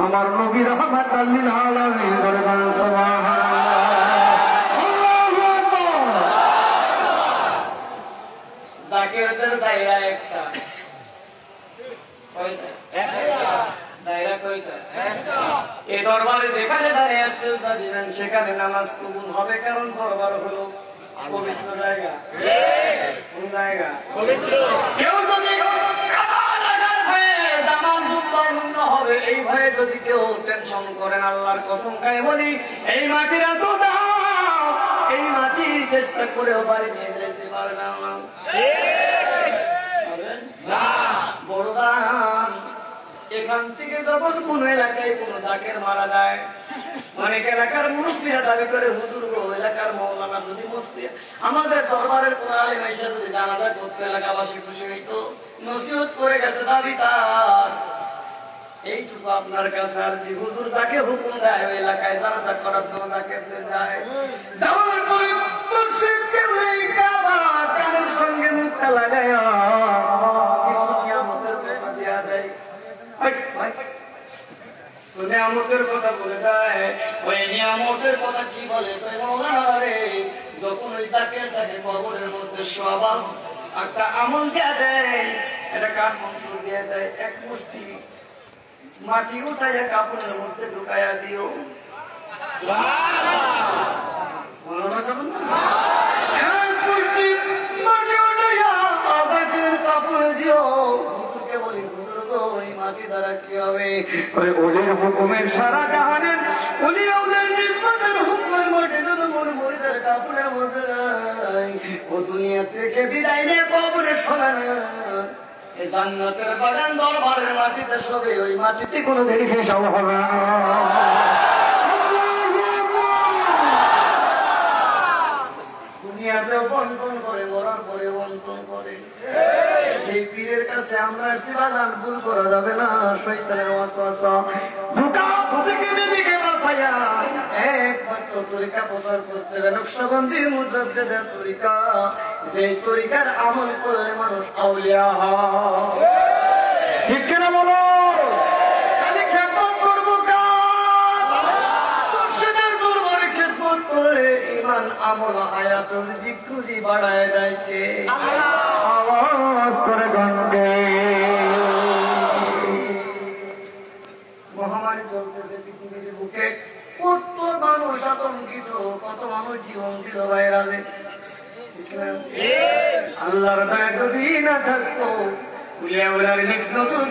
আমার নবী রাহমাতাল লিল আলামিন বলেন সুবহানাল্লাহ আল্লাহু আকবার জাকিরদের দায়রা একটা কয়টা দায়রা কয়টা এই দরবারে যেখানে দাঁড়িয়ে আসছেন দিবেন সেখানে নামাজ কবুল হবে কারণ দরবার হলো পবিত্র জায়গা কোন জায়গা পবিত্র কেউ যদি হবে এই ভয়ে যদি কেউ টেনশন করেন আল্লাহর কসম খায় বলি এই মাটির এত দাম এই মাটি চেষ্টা করেও বাড়ি নিয়ে যেতে পারে না বড় দাম এখান থেকে যখন কোন এলাকায় কোন ডাকের মারা যায় অনেক এলাকার মুরব্বীরা দাবি করে হুজুর গো এলাকার মৌলানা যদি মস্তি আমাদের দরবারের কোন আলেম এসে যদি জানাজা করতে এলাকাবাসী খুশি হইতো নসিহত করে গেছে দাবি তার এইটুকু আপনার কাছে আর যে হুজুর যাকে হুকুম দেয় ওই এলাকায় জানাজা করার জন্য যাকে যায় যাওয়ার পরে মসজিদকে কানের সঙ্গে মুখটা লাগায় কিছু নিয়ামতের কথা দেওয়া যায় নিয়ামতের কথা বলে দেয় ওই নিয়ামতের কথা কি বলে যখন ওই জাকের তাকে কবরের মধ্যে শোয়াবা একটা আমল দেয়া দেয় এটা কাঠ মন্ত্র দিয়ে দেয় এক মুষ্টি মাটি উঠাইয়া কাপড়ের মধ্যে ঢুকাইয়া দিও মাটি উঠাইয়া কাপড়ে দিও বলি ওই মাটি দ্বারা কি হবে ওদের হুকুমের সারা জাহানের উনি ওদের নির্বাচন হুকুমের মধ্যে যত মনে মরিদের কাপড়ের মধ্যে ও দুনিয়া থেকে বিদায় নিয়ে কবরে শোনা জান্নাতের বাগান দরবারের মাটিতে সবে ওই মাটিতে কোনো দেরি হিসাব হবে না দুনিয়াতেও বন্টন করে মরার পরে বন্টন করে সেই পীরের কাছে আমরা বাজান ভুল করা যাবে না শয়তানের ওয়াসওয়াসা ধোঁকা থেকে নিজেকে বাঁচাইয়া একমাত্র তরিকা প্রচার করতে হবে নকশবন্দি মুজাদ্দিদের তরিকা যেই তরিকার আমল করলে মানুষ আউলিয়া হয় ঠিক কিনা বলো খালি খেদমত করবো কার দরবারে খেদমত করে ইমান আমল হায়াতুল জিকুরি বাড়ায় যাইছে আওয়াজ করে গঙ্গে মহামারী চলতেছে পৃথিবীর বুকে কত মানুষ আতঙ্কিত কত মানুষ জীবন দিল বাইরে আল্লাহর দয়া যদি না থাকতো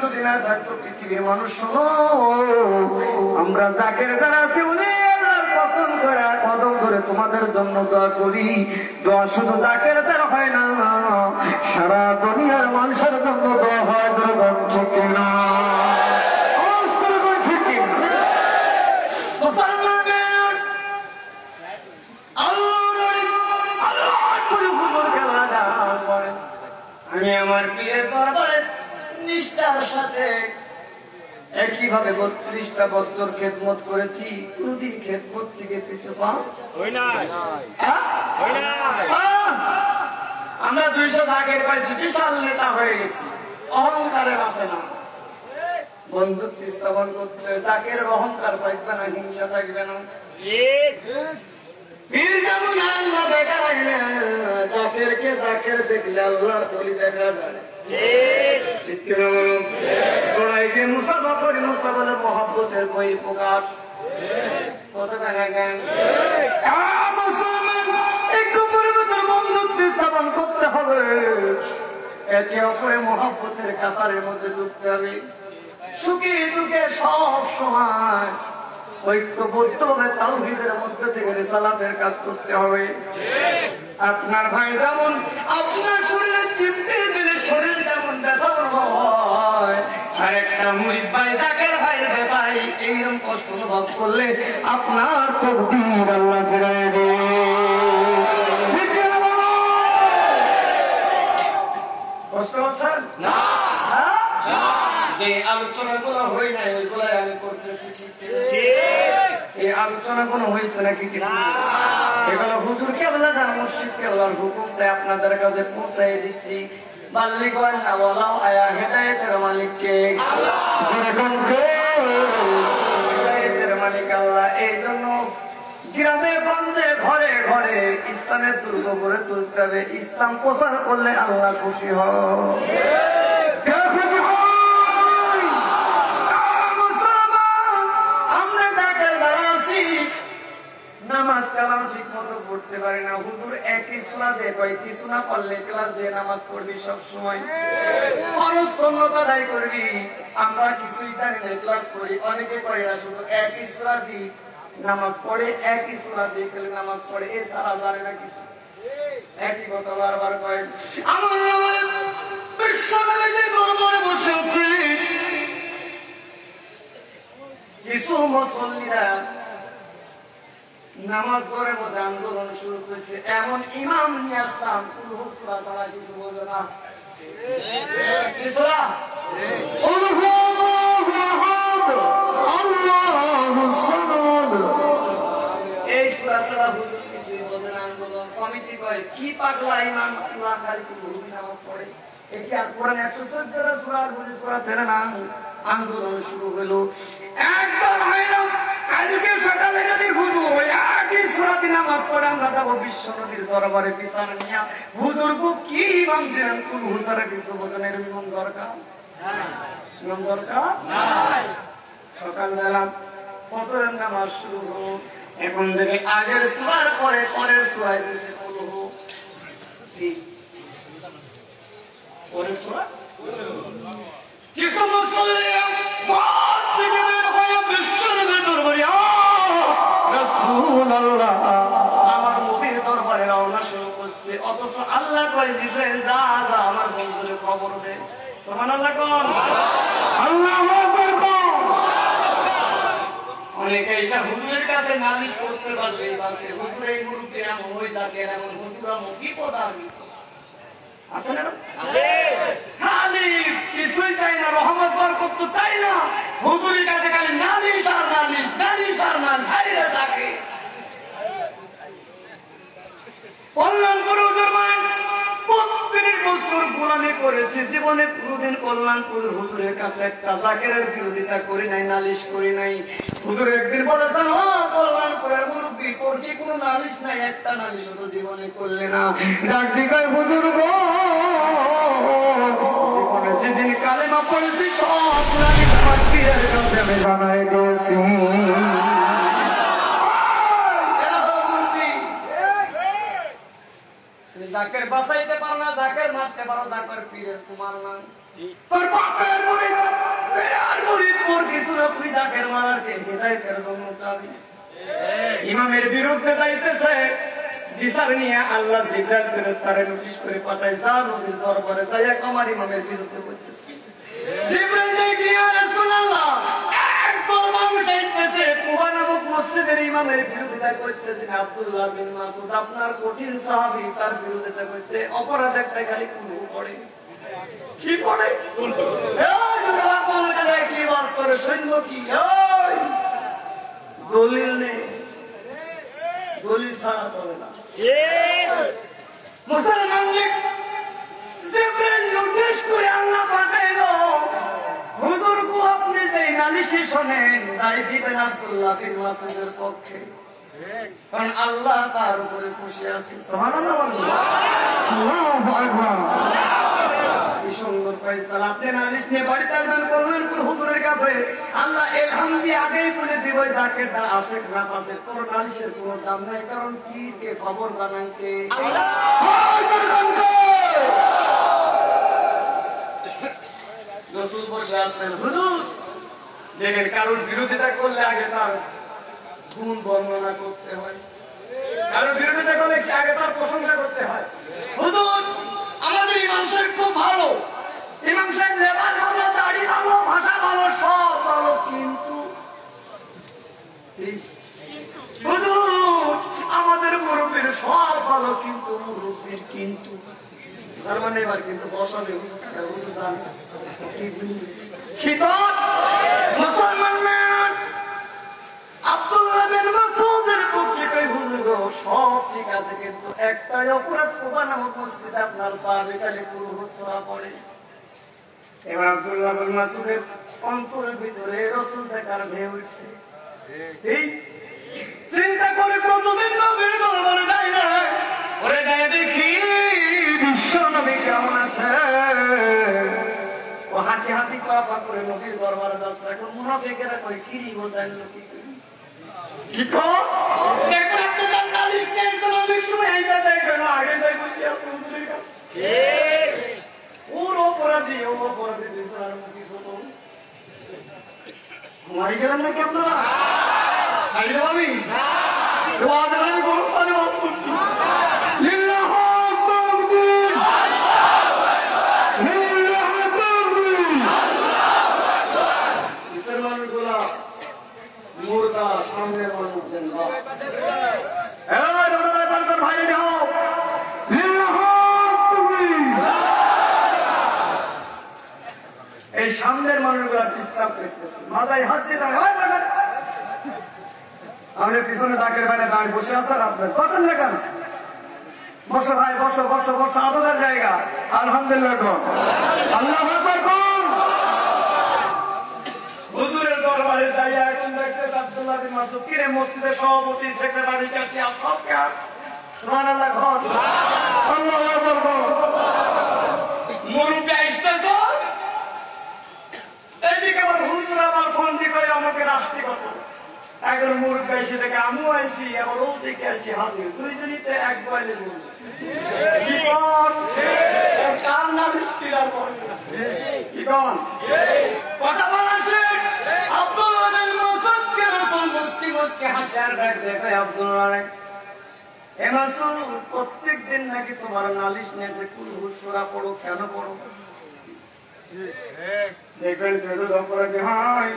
যদি না থাকতো পৃথিবীর মানুষ শোনো আমরা জাকের দ্বারা আছি উনি আল্লাহর পছন্দ করে কদম ধরে তোমাদের জন্য দোয়া করি দোয়া শুধু জাকের দ্বারা হয় না সারা দুনিয়ার মানুষের জন্য দোয়া হয় দুর্গম ঠিক না আমি আমার পীরের দরবারে নিষ্ঠার সাথে একইভাবে 32টা বছর খেদমত করেছি কোনদিন খেদমত থেকে পিছু পা হই না আমরা 200 জাকের পাইছি বিশাল নেতা হয়ে গেছি অহংকারের আছে না বন্ধুত্ব স্থাপন করতে হবে, জাকের অহংকার থাকবে না, হিংসা থাকবে না। পীর যেমন আল্লাহ দেখা যায় না, জাকেরকে জাকের দেখলে আল্লাহর তলি দেখা যায়। ঠিক কিনা বলুন? গোড়াইকে মুসাফা করি, মুসাফার মহব্বতের বই প্রকাশ। কত টাকা জ্ঞান একটু পরিবর্তন বন্ধুত্ব স্থাপন করতে হবে, একে অপরে মহব্বতের কাতারের মধ্যে ঢুকতে হবে। সুখে দুঃখে সব সময় ঐক্যবদ্ধ হবে, তাওহীদের মধ্যে থেকে রিসালাতের কাজ করতে হবে। আপনার ভাই যেমন আপনার শরীরে চিমটে দিলে শরীর যেমন ব্যথা হয়, আর একটা মুরিদ ভাই জাকের ভাই ভাই এইরকম কষ্ট অনুভব করলে আপনার তকদীর আল্লাহ ফেরায় দেবে। কষ্ট হচ্ছেন না? যে আলোচনাগুলো হই নাই ওইগুলাই আমি করতেছি। এই আলোচনাগুলো হয়েছে নাকি? এগুলো হুজুর কেবলা যার মসজিদ কেবলার হুকুম দেয় আপনাদের কাছে পৌঁছাই দিচ্ছি। বাল্লিক না বলাও আয়া হেদায়েতের মালিককে, হেদায়েতের মালিক আল্লাহ। এই জন্য গ্রামে গঞ্জে ঘরে ঘরে ইসলামের দুর্গ গড়ে তুলতে হবে। ইসলাম প্রচার করলে আল্লাহ খুশি হয়। নামাজ কালাম ঠিক মতো পড়তে পারি না, হুজুর একই সুরা দিয়ে কয় কিছু না পারলে ক্লাস দিয়ে নামাজ পড়বি সবসময়, খরচ সন্ন্যতাদাই করবি। আমরা কিছুই জানি না, ক্লাস করি, অনেকে করে না, শুধু একই সুরা দিয়ে নামাজ পড়ে, একই সুরা দিয়ে গেলে নামাজ পড়ে, এছাড়া জানে না কিছু। একই কথা বারবার কয়। আমার বিশ্বনবীর দরবারে বসে আছি, কিছু মুসল্লিরা নামাজ পড়ে মধ্যে আন্দোলন শুরু করেছে। এমন ইমাম নিয়ে আসলাম সূরা ছাড়া কিছু বোঝে না। এই সূরা ছাড়া হুজুর কিছুই বোঝে না। আন্দোলন কমিটি কয় কি পাগলা ইমাম নামাজ পড়ে, এটি আর কোরআন 114টা সূরা বলে সূরা ছেড়ে না। আন্দোলন শুরু হলো। একদম কালকে সকালে যদি হুজুর একই সূরাতে নামাজ পড়ে আমরা যাবো বিশ্বনবীর দরবারে বিচার নিয়ে, হুজুরকে কি ইমাম দেন? কোন হুজুরের কিছু বোঝেন, এর ইমাম দরকার ইমাম দরকার নাই। সকালবেলা ফজরের নামাজ শুরু হলো। এখন থেকে আগের সূরার পরে পরের সূরায় দিছে পড়বো, পরের সূরা। কিছু মুসল্লি মত থেকে বের হয়ে বিশ্বনবীর দরবারে রাসূলুল্লাহ আমার নবীর দরবারে রওনা শুরু করছে। অথচ আল্লাহ কয় দিবেন যা যা আমার বন্ধুরে খবর দে। সুবহানাল্লাহ কোন আল্লাহু আকবার কোন। অনেকে এসে হুজুরের কাছে নালিশ করতে পারবে, বাসে হুজুর এই মুরুব্বি এমন হয়ে থাকে, এমন হুজুরা মুখী পদার্থ আছে না? খালি কিছুই চাই না, রহমত বরকত তো চাই না, হুজুরের কাছে খালি নালিশ আর নালিশ, নালিশ আর নালিশ হারিয়ে থাকে। কল্যাণ করে হুজুর মান ৩৫ বছর গোলামি করেছি, জীবনে কোনদিন কল্যাণপুর হুজুরের কাছে একটা জাকেরের বিরোধিতা করি নাই, নালিশ করি নাই। হুজুর একদিন বলেছেন, ও কল্যাণপুরের মুরব্বী তোর কি কোনো নালিশ নাই? একটা নালিশ তো জীবনে করলে না। ডাক দিকে হুজুর গো, জীবনে যেদিন কালেমা পড়েছি সব নালিশ আমার পীরের কাছে আমি জানাই দিয়েছি। জাকের বাঁচাইতে পারো না, জাকের মারতে পারো, জাকের পীরের তোমার না। তোর বাপের মুরিদ পীরের মুরিদ তোর কিছু না, তুই জাকের মারার কে হেদায়েতের জন্য চাবি। ইমামের বিরুদ্ধে যাইতেছে, বিচার নিয়ে আল্লাহ জিবরাইল ফেরেশতারে নোটিশ করে পাঠায়, যা নবীর দরবারে যাইয়া আমার ইমামের বিরুদ্ধে বলতেছে। জিবরাইল গিয়ে ইয়া রাসূলুল্লাহ একদল মানুষ আইতেছে কুবা নামক মসজিদের ইমামের বিরোধিতা করতেছে, আব্দুল্লাহ বিন মাসউদ আপনার কঠিন সাহাবী, তার বিরোধিতা করতে অপরাধ একটা খালি কুলু পড়ে। কি পড়ে? কুলু। এই কি বাস করে সৈন্য কি? দলিল নেই, দলিল ছাড়া চলে না। মুসলমান জিবরাইল নোটিশ করে আল্লাহ পাঠাইল, হুজুর কো আপনি নালিশে শোনেন দায় দিবেন আব্দুল্লাহ বিন মাসউদের পক্ষে, কারণ আল্লাহ তার উপরে খুশি আছে। সুবহানাল্লাহ, আল্লাহু আকবার। কি সুন্দর ফয়সালা। আপনি নালিশ নিয়ে বাড়িতে আসবেন কল্যাণপুর হুজুরের কাছে, আল্লাহ এলহাম দিয়ে আগেই বলে দিব যাকে তা আশেক না পাশে কোনো নালিশের কোনো দাম নাই, কারণ কি কে খবর বানাই কে আল্লাহ। রাসূল বসে আছেন, হুজুর দেখেন কারোর বিরোধিতা করলে আগে তার গুণ বর্ণনা করতে হয়, কারোর বিরোধিতা করলে কি আগে তার প্রশংসা করতে হয়। হুজুর আমাদের ইমাম সাহেব খুব ভালো, ইমাম সাহেব লেবার ভালো, দাড়ি ভালো, ভাষা ভালো, সব ভালো, কিন্তু হুজুর আমাদের মুরব্বীর সব ভালো, কিন্তু মুরব্বীর কিন্তু, তার মানে এবার কিন্তু বসাবে হুজুর জানে মুসলমান আব্দুল্লাহ বিন মাসউদের পক্ষে কই হুজুর সব ঠিক আছে, কিন্তু একটাই অপরাধ কোবানা মসজিদে আপনার সাহাবী খালি পুরো হুসরা পড়ে। এবার আব্দুল্লাহ বিন মাসউদের অন্তরের ভিতরে রাসূল দেখার ঢেউ উঠছে। এই চিন্তা করে প্রতিদিন নবীর দরবারে যায় না, ওরে যায় দেখি বিশ্ব নবী কেমন আছে। ও হাঁটি হাঁটি পা করে নবীর দরবারে যাচ্ছে। এখন মুনাফিকেরা কই কি বোঝাইল কি কি কো দেখো আপনি তার নালিশ টেনশন নবীর সময় আইসা দেখেন আগে যাই বসে আছে হুজুরের কাছে। ঠিক ওর অপরাধী দিন আর মুখি শুনো ঘুমাই গেলেন নাকি আপনারা? সাইডে আমি আমি গোরস্থানে বাস করছি। সামনের মানুষ ভাই যাও এই সামনের মানুষগুলা ডিস্টার্ব করতেছে, মাথায় হাত দিয়ে আপনি পিছনে ডাকের বাইরে দাঁড়িয়ে বসে আছেন, আপনার বসেন না কেন? বসো ভাই, বসো বসো বসো, আদরের জায়গা। আলহামদুলিল্লাহ কোন আল্লাহু আকবার কোন হুজুরের দরবারে যাইয়া এখন দেখতে আব্দুল্লাহ বিন মাসউদ কিরে মসজিদের সভাপতি সেক্রেটারি কাছে সবকে সুবহানাল্লাহ ঘর আল্লাহু আকবার মুরব্বি আসতেছে। এদিকে আমার হুজুর আবার ফোন দিয়ে করে আমাকে রাস্তি কথা, এখন মুরব্বি এসে দেখে আমিও আইসি, আবার ও দিকে আসি হাজির, দুইজনইতে এক বয়লে বলল কার নালিশ কিরার করে কি কন কথা বলাছে। আব্দুল্লাহ বিন মাসউদকে রাসূল মুস্কি মুস্কি হাসিয়ার ডাক দেখে আব্দুল্লাহ এ মাসউদ প্রত্যেকদিন নাকি তোমার নালিশ নিয়েছে, কুল হুসরা পড়ো, কেন পড়ো? দেখবেন কেউ অপরাধী হয়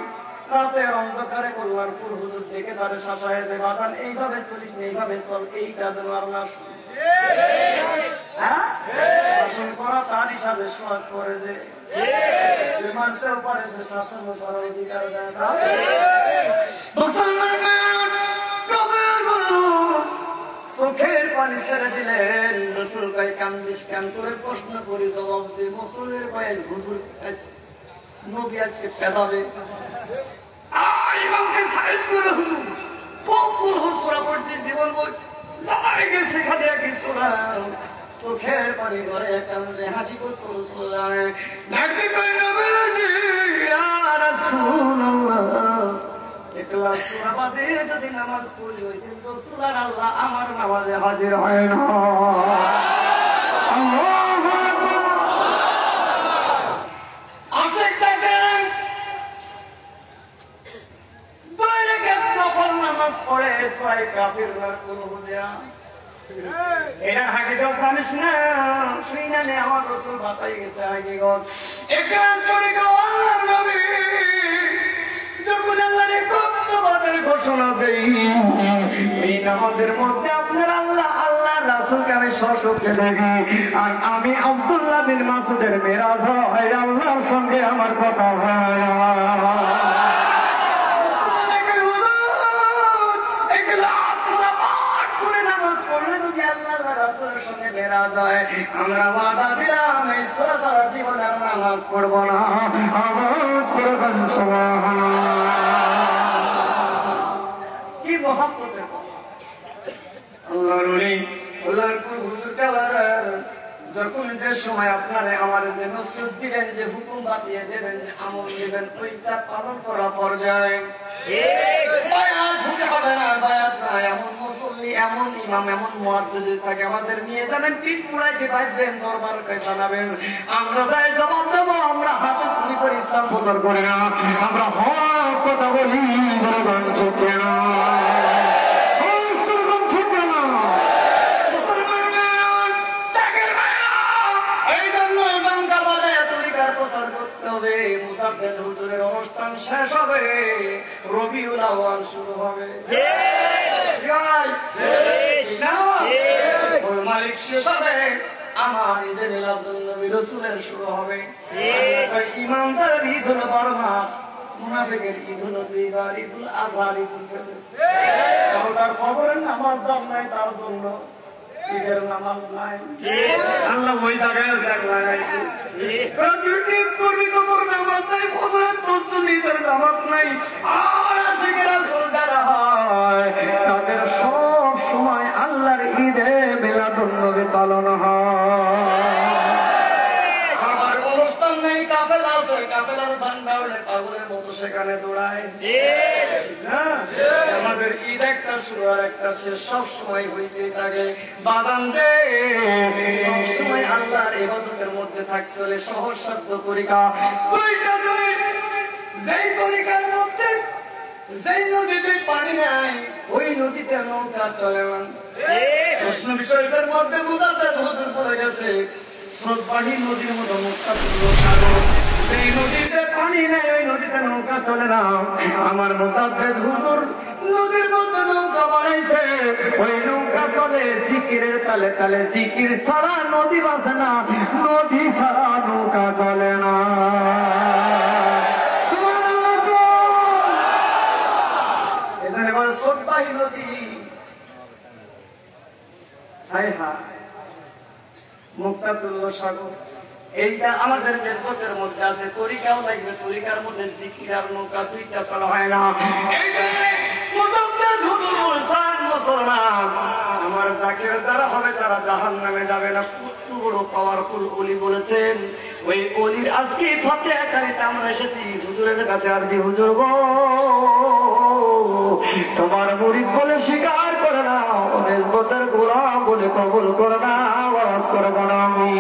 রাতের অন্ধকারে কল্যাণপুর হুজুর দেখে তাদের শাসায় দেয়, বাদান এইভাবে চলিস না, এইভাবে চল, এইটা যেন আর না শাসন করা তার হিসাবে সোয়াদ করে যে মানতেও পারে সে শাসন করার অধিকার দেয়। চোখের পানি ছেড়ে দিলেন। রসুল ভাই কান্দিস কান করে প্রশ্ন করি, জবাব দিয়ে মুসলের ভাইয়ের হুজুর নবী আজকে পেদাবে ইমামকে সাইজ করে হুজুর বহু হুসরা পড়ছে, জীবন বলছে জানাই গেছে খালি এক হুসরা। চোখের পানি ঘরে কান্দে হাঁটি করতো রসুল্লাহ ডাকতে কই নবীজি ইয়া রাসূলুল্লাহ একলা সূরা বাদে যদি নামাজ পড়ি হইতেন রাসূলুল্লাহ আল্লাহ আমার নামাজে হাজির হয় না। আল্লাহু আকবার আশিক দেখেন দুই রাকাত নফল নামাজ পড়ে ছয় কাফিররা কোন হুজা এটা হাকিকত জানিস না, শুই না নে আমার রসুল বাতাই গেছে হাকিকত। একরাম করে আল্লাহর নবী যখন আল্লাহর কর্তব্যের ঘোষণা দেই, এই নামাজের মধ্যে আপনার আল্লাহ আল্লাহ রাসূলকে আমি সশব্দে দেখি, আর আমি আব্দুল্লাহ বিন মাসউদের মেরাজ হয় আল্লাহর সঙ্গে আমার কথা হয়। না যায়, আমরা ওয়াদা দিলাম এই সূরা সারা জীবন আর নামাজ পড়বো না। আওয়াজ করবেন সুবহানাল্লাহ। কি মহব্বতের আল্লাহর ওলি আল্লাহর হুজুর কালার যখন যে সময় আপনারে আমার যে নসিহত দিলেন, যে হুকুম বাতিয়ে দেবেন, যে আমল দিবেন, ওইটা পালন করা পর্যায়ে বায়াত হতে হবে না। বায়াত না, এমন মুসল্লি, এমন ইমাম, এমন মুয়াজ্জিন থাকে আমাদের নিয়ে যাবেন, পিঠ পুরাইতে পারবেন, দরবারকে জানাবেন, আমরা যাই জবাব দেবো। আমরা হাতে চুরি করে ইসলাম প্রচার করি না, আমরা হক কথা বলি। বলবেন ঠিক না? অনুষ্ঠান শেষ হবে, রবিউল আউয়াল শুরু হবে, মালিক শেষ হবে, আমার ঈদে মিলাদুন নবী রাসূলের শুরু হবে। ইমানদারের ঈদ হলো 12 মাস, মুনাফিকের ঈদ হলো 2 বার, ঈদুল আজহার, ঈদুল ফিতর। তার খবরের নামাজ দাম নাই, তার জন্য ঈদের নামাজ নাই। আল্লাহ ওই জায়গায় লাগাইছে, করবি তো তোর নামাজ নাই, খবরের তোর জন্য ঈদের নামাজ নাই। আর আশিকেরা যারা হয় তাদের সব সময় আল্লাহর ঈদে মিলাদুন নবী পালন হয়। আমার অনুষ্ঠান নেই, কাফেলা আছে, কাফেলার ঝান্ডা উড়ে পাগলের মতো সেখানে দৌড়ায়। আমাদের ঈদ একটা শুরু আর একটা শেষ, সব সময় হইতে থাকে। বাদাম দে সব সময় আল্লাহর ইবাদতের মধ্যে থাকতে হলে সহজ সাধ্য তরিকা দুইটা চলে। যেই তরিকার মধ্যে যেই নদীতে পানি নাই, ওই নদীতে নৌকা চলে না। প্রশ্ন বিষয়ের মধ্যে মুজাদ্দেদ হুজুর বলে গেছে, স্রোতবাহী নদীর মতো মুক্তা তুল্য সাগর, সেই নদীতে পানি নেই, ওই নদীতে নৌকা চলে না। আমার মুজাদ্দেদ হুজুর নদীর মধ্যে নৌকা বানাইছে, ওই নৌকা চলে জিকিরের তালে তালে। জিকির ছাড়া নদী বাসে না, নদী ছাড়া নৌকা চলে না। এখানে আমার স্রোতবাহী নদী, হায় হায় মুক্তা তুল্য সাগর, এইটা আমাদের নেসবতের মধ্যে আছে। তরিকাও লাগবে, তরিকার মধ্যে জিকির আর নৌকা দুইটা চলা হয় না। মুসলমান আমার জাকির যারা হবে তারা জাহান্নামে যাবে না। কত বড় পাওয়ারফুল ওলি বলেছেন, ওই ওলির আজকে ফাতিহা কারিতে আমরা এসেছি হুজুরের কাছে। আর জি হুজুর গো, তোমার মুরিদ বলে স্বীকার করে না, নেসবতের গোলাম বলে কবুল করে না, আওয়াজ করে বলো আমি।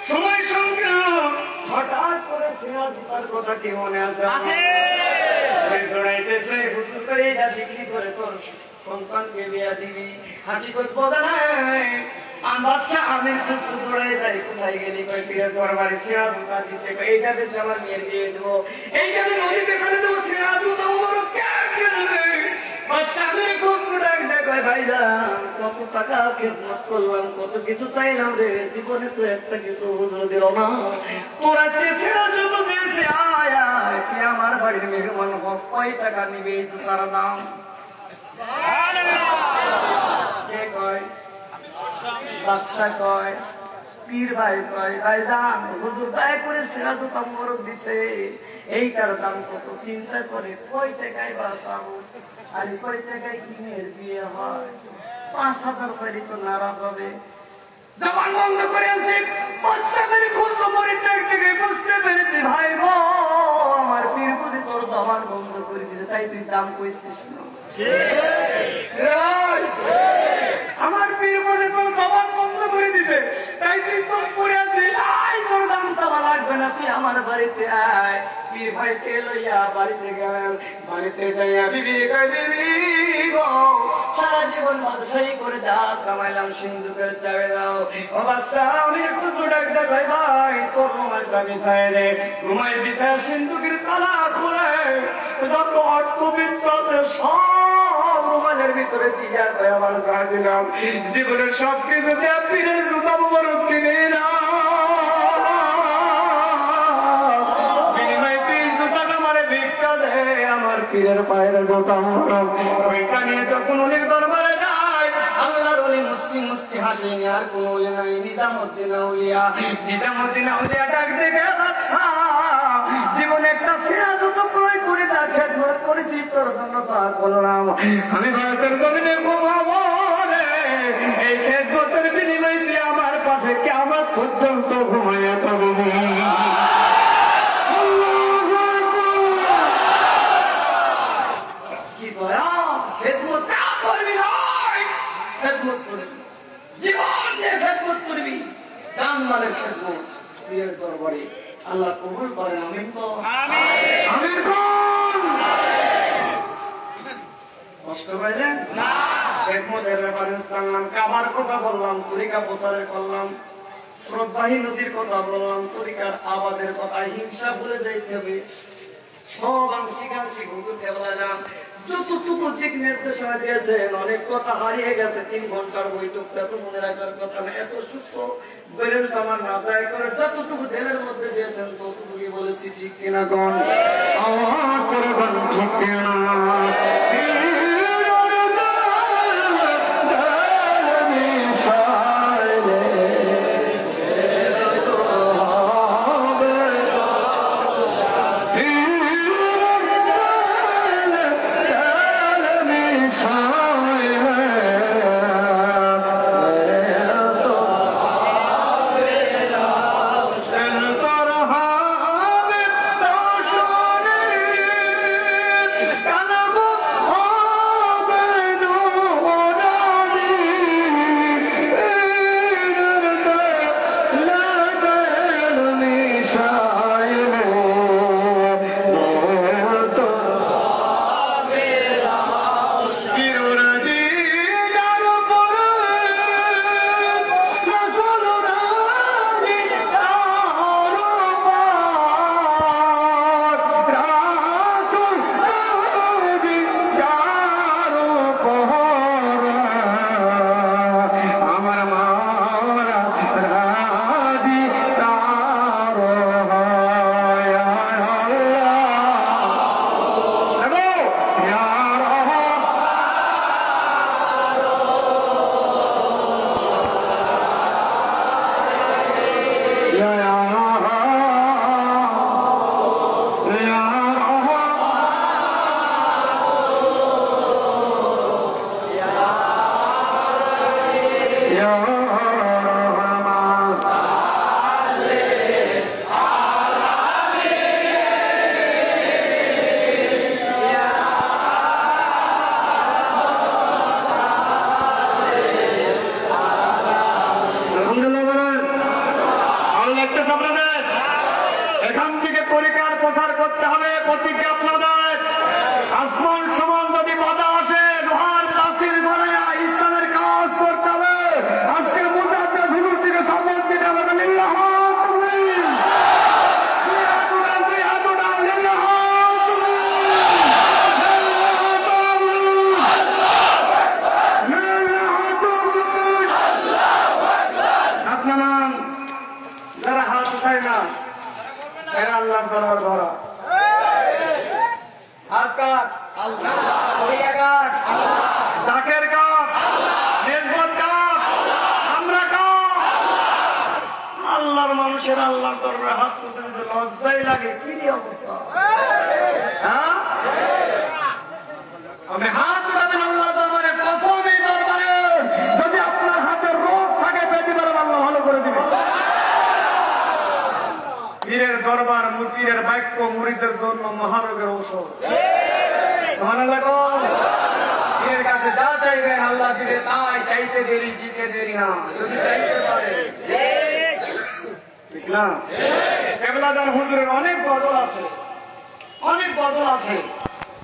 সময় সংকীর্ণ, হঠাৎ করে সিরাজুতার কথা কি মনে আছে? দৌড়াইতেছে হুজুর করে এটা বিক্রি করে তোর সন্তানকে বিয়া দিবি। হাকিকত বোঝা নাই, বাদশা আমির খুশু দৌড়াই যাই, কোথায় গেলি? কই পীরের দরবারে সিরাজুতা দিছে, এইটা বেশি আমার মেয়ের বিয়ে দেবো, এইটা আমি নদীতে ফেলে দেবো। সিরাজুতা বড় কত টাকা খেদমত করলাম, কত কিছু চাইলাম রে, জীবনে তো একটা কিছু হুজুর দিল না। তোরা ছেড়া যত দিয়েছে, আয় আয় তুই আমার বাড়ির মেহমান হোক, কয় টাকা নিবে এই জুতার দাম? কে কয়? বাদশা কয়, পীর ভাই কয়, ভাই যান হুজুর দয়া করে ছেড়া জুতা মোরক দিছে, এইটার দাম কত? চিন্তা করে কয় টাকায় বাঁচাবো, আর কয় টাকায় কিনের বিয়ে হয়? 5,000 চাইলে তো নারাজ হবে। জবান বন্ধ করে আছে, বুঝতে পেরেছি ভাই গো, আমার পীর বুঝি তোর জবান বন্ধ করে দিছে, তাই তুই দাম কইছিস না। আমার পীর বুঝি তোর জবান বন্ধ করে দিছে, তাই তুই চোখ পড়ে আছিস। তোর দাম চাওয়া লাগবে না, তুই আমার বাড়িতে আয়। পীর ভাইকে লইয়া বাড়িতে গেলেন। বাড়িতে যাইয়া বিবি কয়, বিবি গো সারা জীবন বাদশাহী করে যা কামাইলাম সিন্ধুকের চাবে দাও। ও বাদশা, আমি খুঁজু ডাকতে ভাই ভাই তোর রুমালটা বিছায় দে। রুমাল বিছায় সিন্ধুকের তালা খুলে যত অর্থবিত্ত সব রুমালের ভিতরে দিয়ে আমার গা দিলাম। জীবনের সব কিছু পীরের জুতা মোবারক কিনে না, বিনিময় তুই জুতাটা আমার ভিক্ষা দে। আমার পীরের পায়ের জুতা মোবারক ওইটা নিয়ে যখন অলির দরবারে যায় আল্লাহর অলি মুসলিম মুস্তি হাসেনি আর কোন অলি নাই নিজামুদ্দিন আউলিয়া ডাক দেখে বাদশা জীবনে একটা ছেঁড়া জুতো ক্রয় করে তার খেদমত করেছি তোর জন্য তা করলাম আমি ভারতের জমিনে ঘুমাবো রে এই খেদমতের বিনিময়ে তুই আমার পাশে কিয়ামত পর্যন্ত ঘুমাইয়া থাকবি কি করা খেদমত তা করবি নয় খেদমত করবি জীবন দিয়ে খেদমত করবি জান মালের খেদমত প্রিয়ের দরবারে আল্লাহ কবুল করেন আমিন আমিন কষ্ট পাইলেন না খেদমতের ব্যাপারে জানলাম কাবার কথা বললাম তরিকা প্রচারের করলাম শ্রদ্ধাহী নদীর কথা বললাম তরিকার আবাদের কথা হিংসা ভুলে যাইতে হবে সব আংশিক হুজুর কেবলা যান যতটুকু দিক নির্দেশনা দিয়েছেন অনেক কথা হারিয়ে গেছে 3 ঘন্টার বৈঠকটা তো মনে রাখার কথা না এত সূক্ষ্ম বেরেন আমার না দায় করে যতটুকু দিলের মধ্যে দিয়েছেন ততটুকুই বলেছি ঠিক কিনা গণ আওয়াজ করে গণ ঠিক কিনা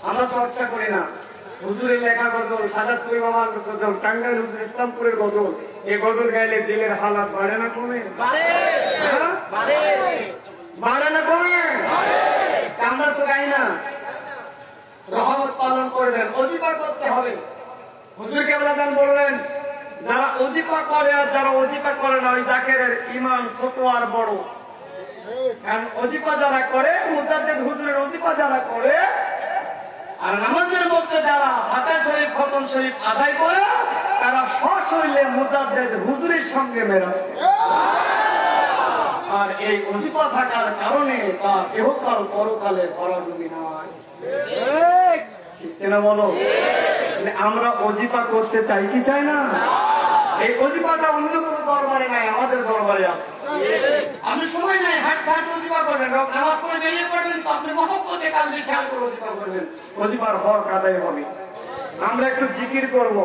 আমরা চর্চা করি না হুজুরের লেখা গজল সাজাদপুরি বাবার গজল টাঙ্গাইল হুজুর ইসলামপুরের গজল এই গজল গাইলে দিলের হালাত বাড়ে না কমে বাড়ে না কমে আমরা তো গাই না রহমত পালন করবেন অজিফা করতে হবে হুজুর কেবলা যান বললেন যারা অজিফা করে আর যারা অজিফা করে না ওই জাকেরের ইমান ছোট আর বড় অজিফা যারা করে মুজাদ্দেদ হুজুরের অজিফা যারা করে আর নামাজের মধ্যে যারা ফাতিহা শরীফ খতম শরীফ আদায় করে তারা সশরীরে মুজাদ্দেদ হুজুরের সঙ্গে মেরাজ। আর এই ওজিফা থাকার কারণে তার ইহকাল পরকালে ভরাডুবি নয়। ঠিক কিনা বলো? আমরা ওজিফা করতে চাই কি চাই না? এই ওজিফাটা অন্য কোনো দরবারে নাই, আমাদের দরবারে আছে। আপনি সময় নাই হাট হাট ওজিফা করবেন, নামাজ পড়ে বেরিয়ে পড়বেন, তো আপনি মহব্বতে কালকে খেয়াল করে ওজিফা করবেন, ওজিফার হক আদায় হবে। আমরা একটু জিকির করবো।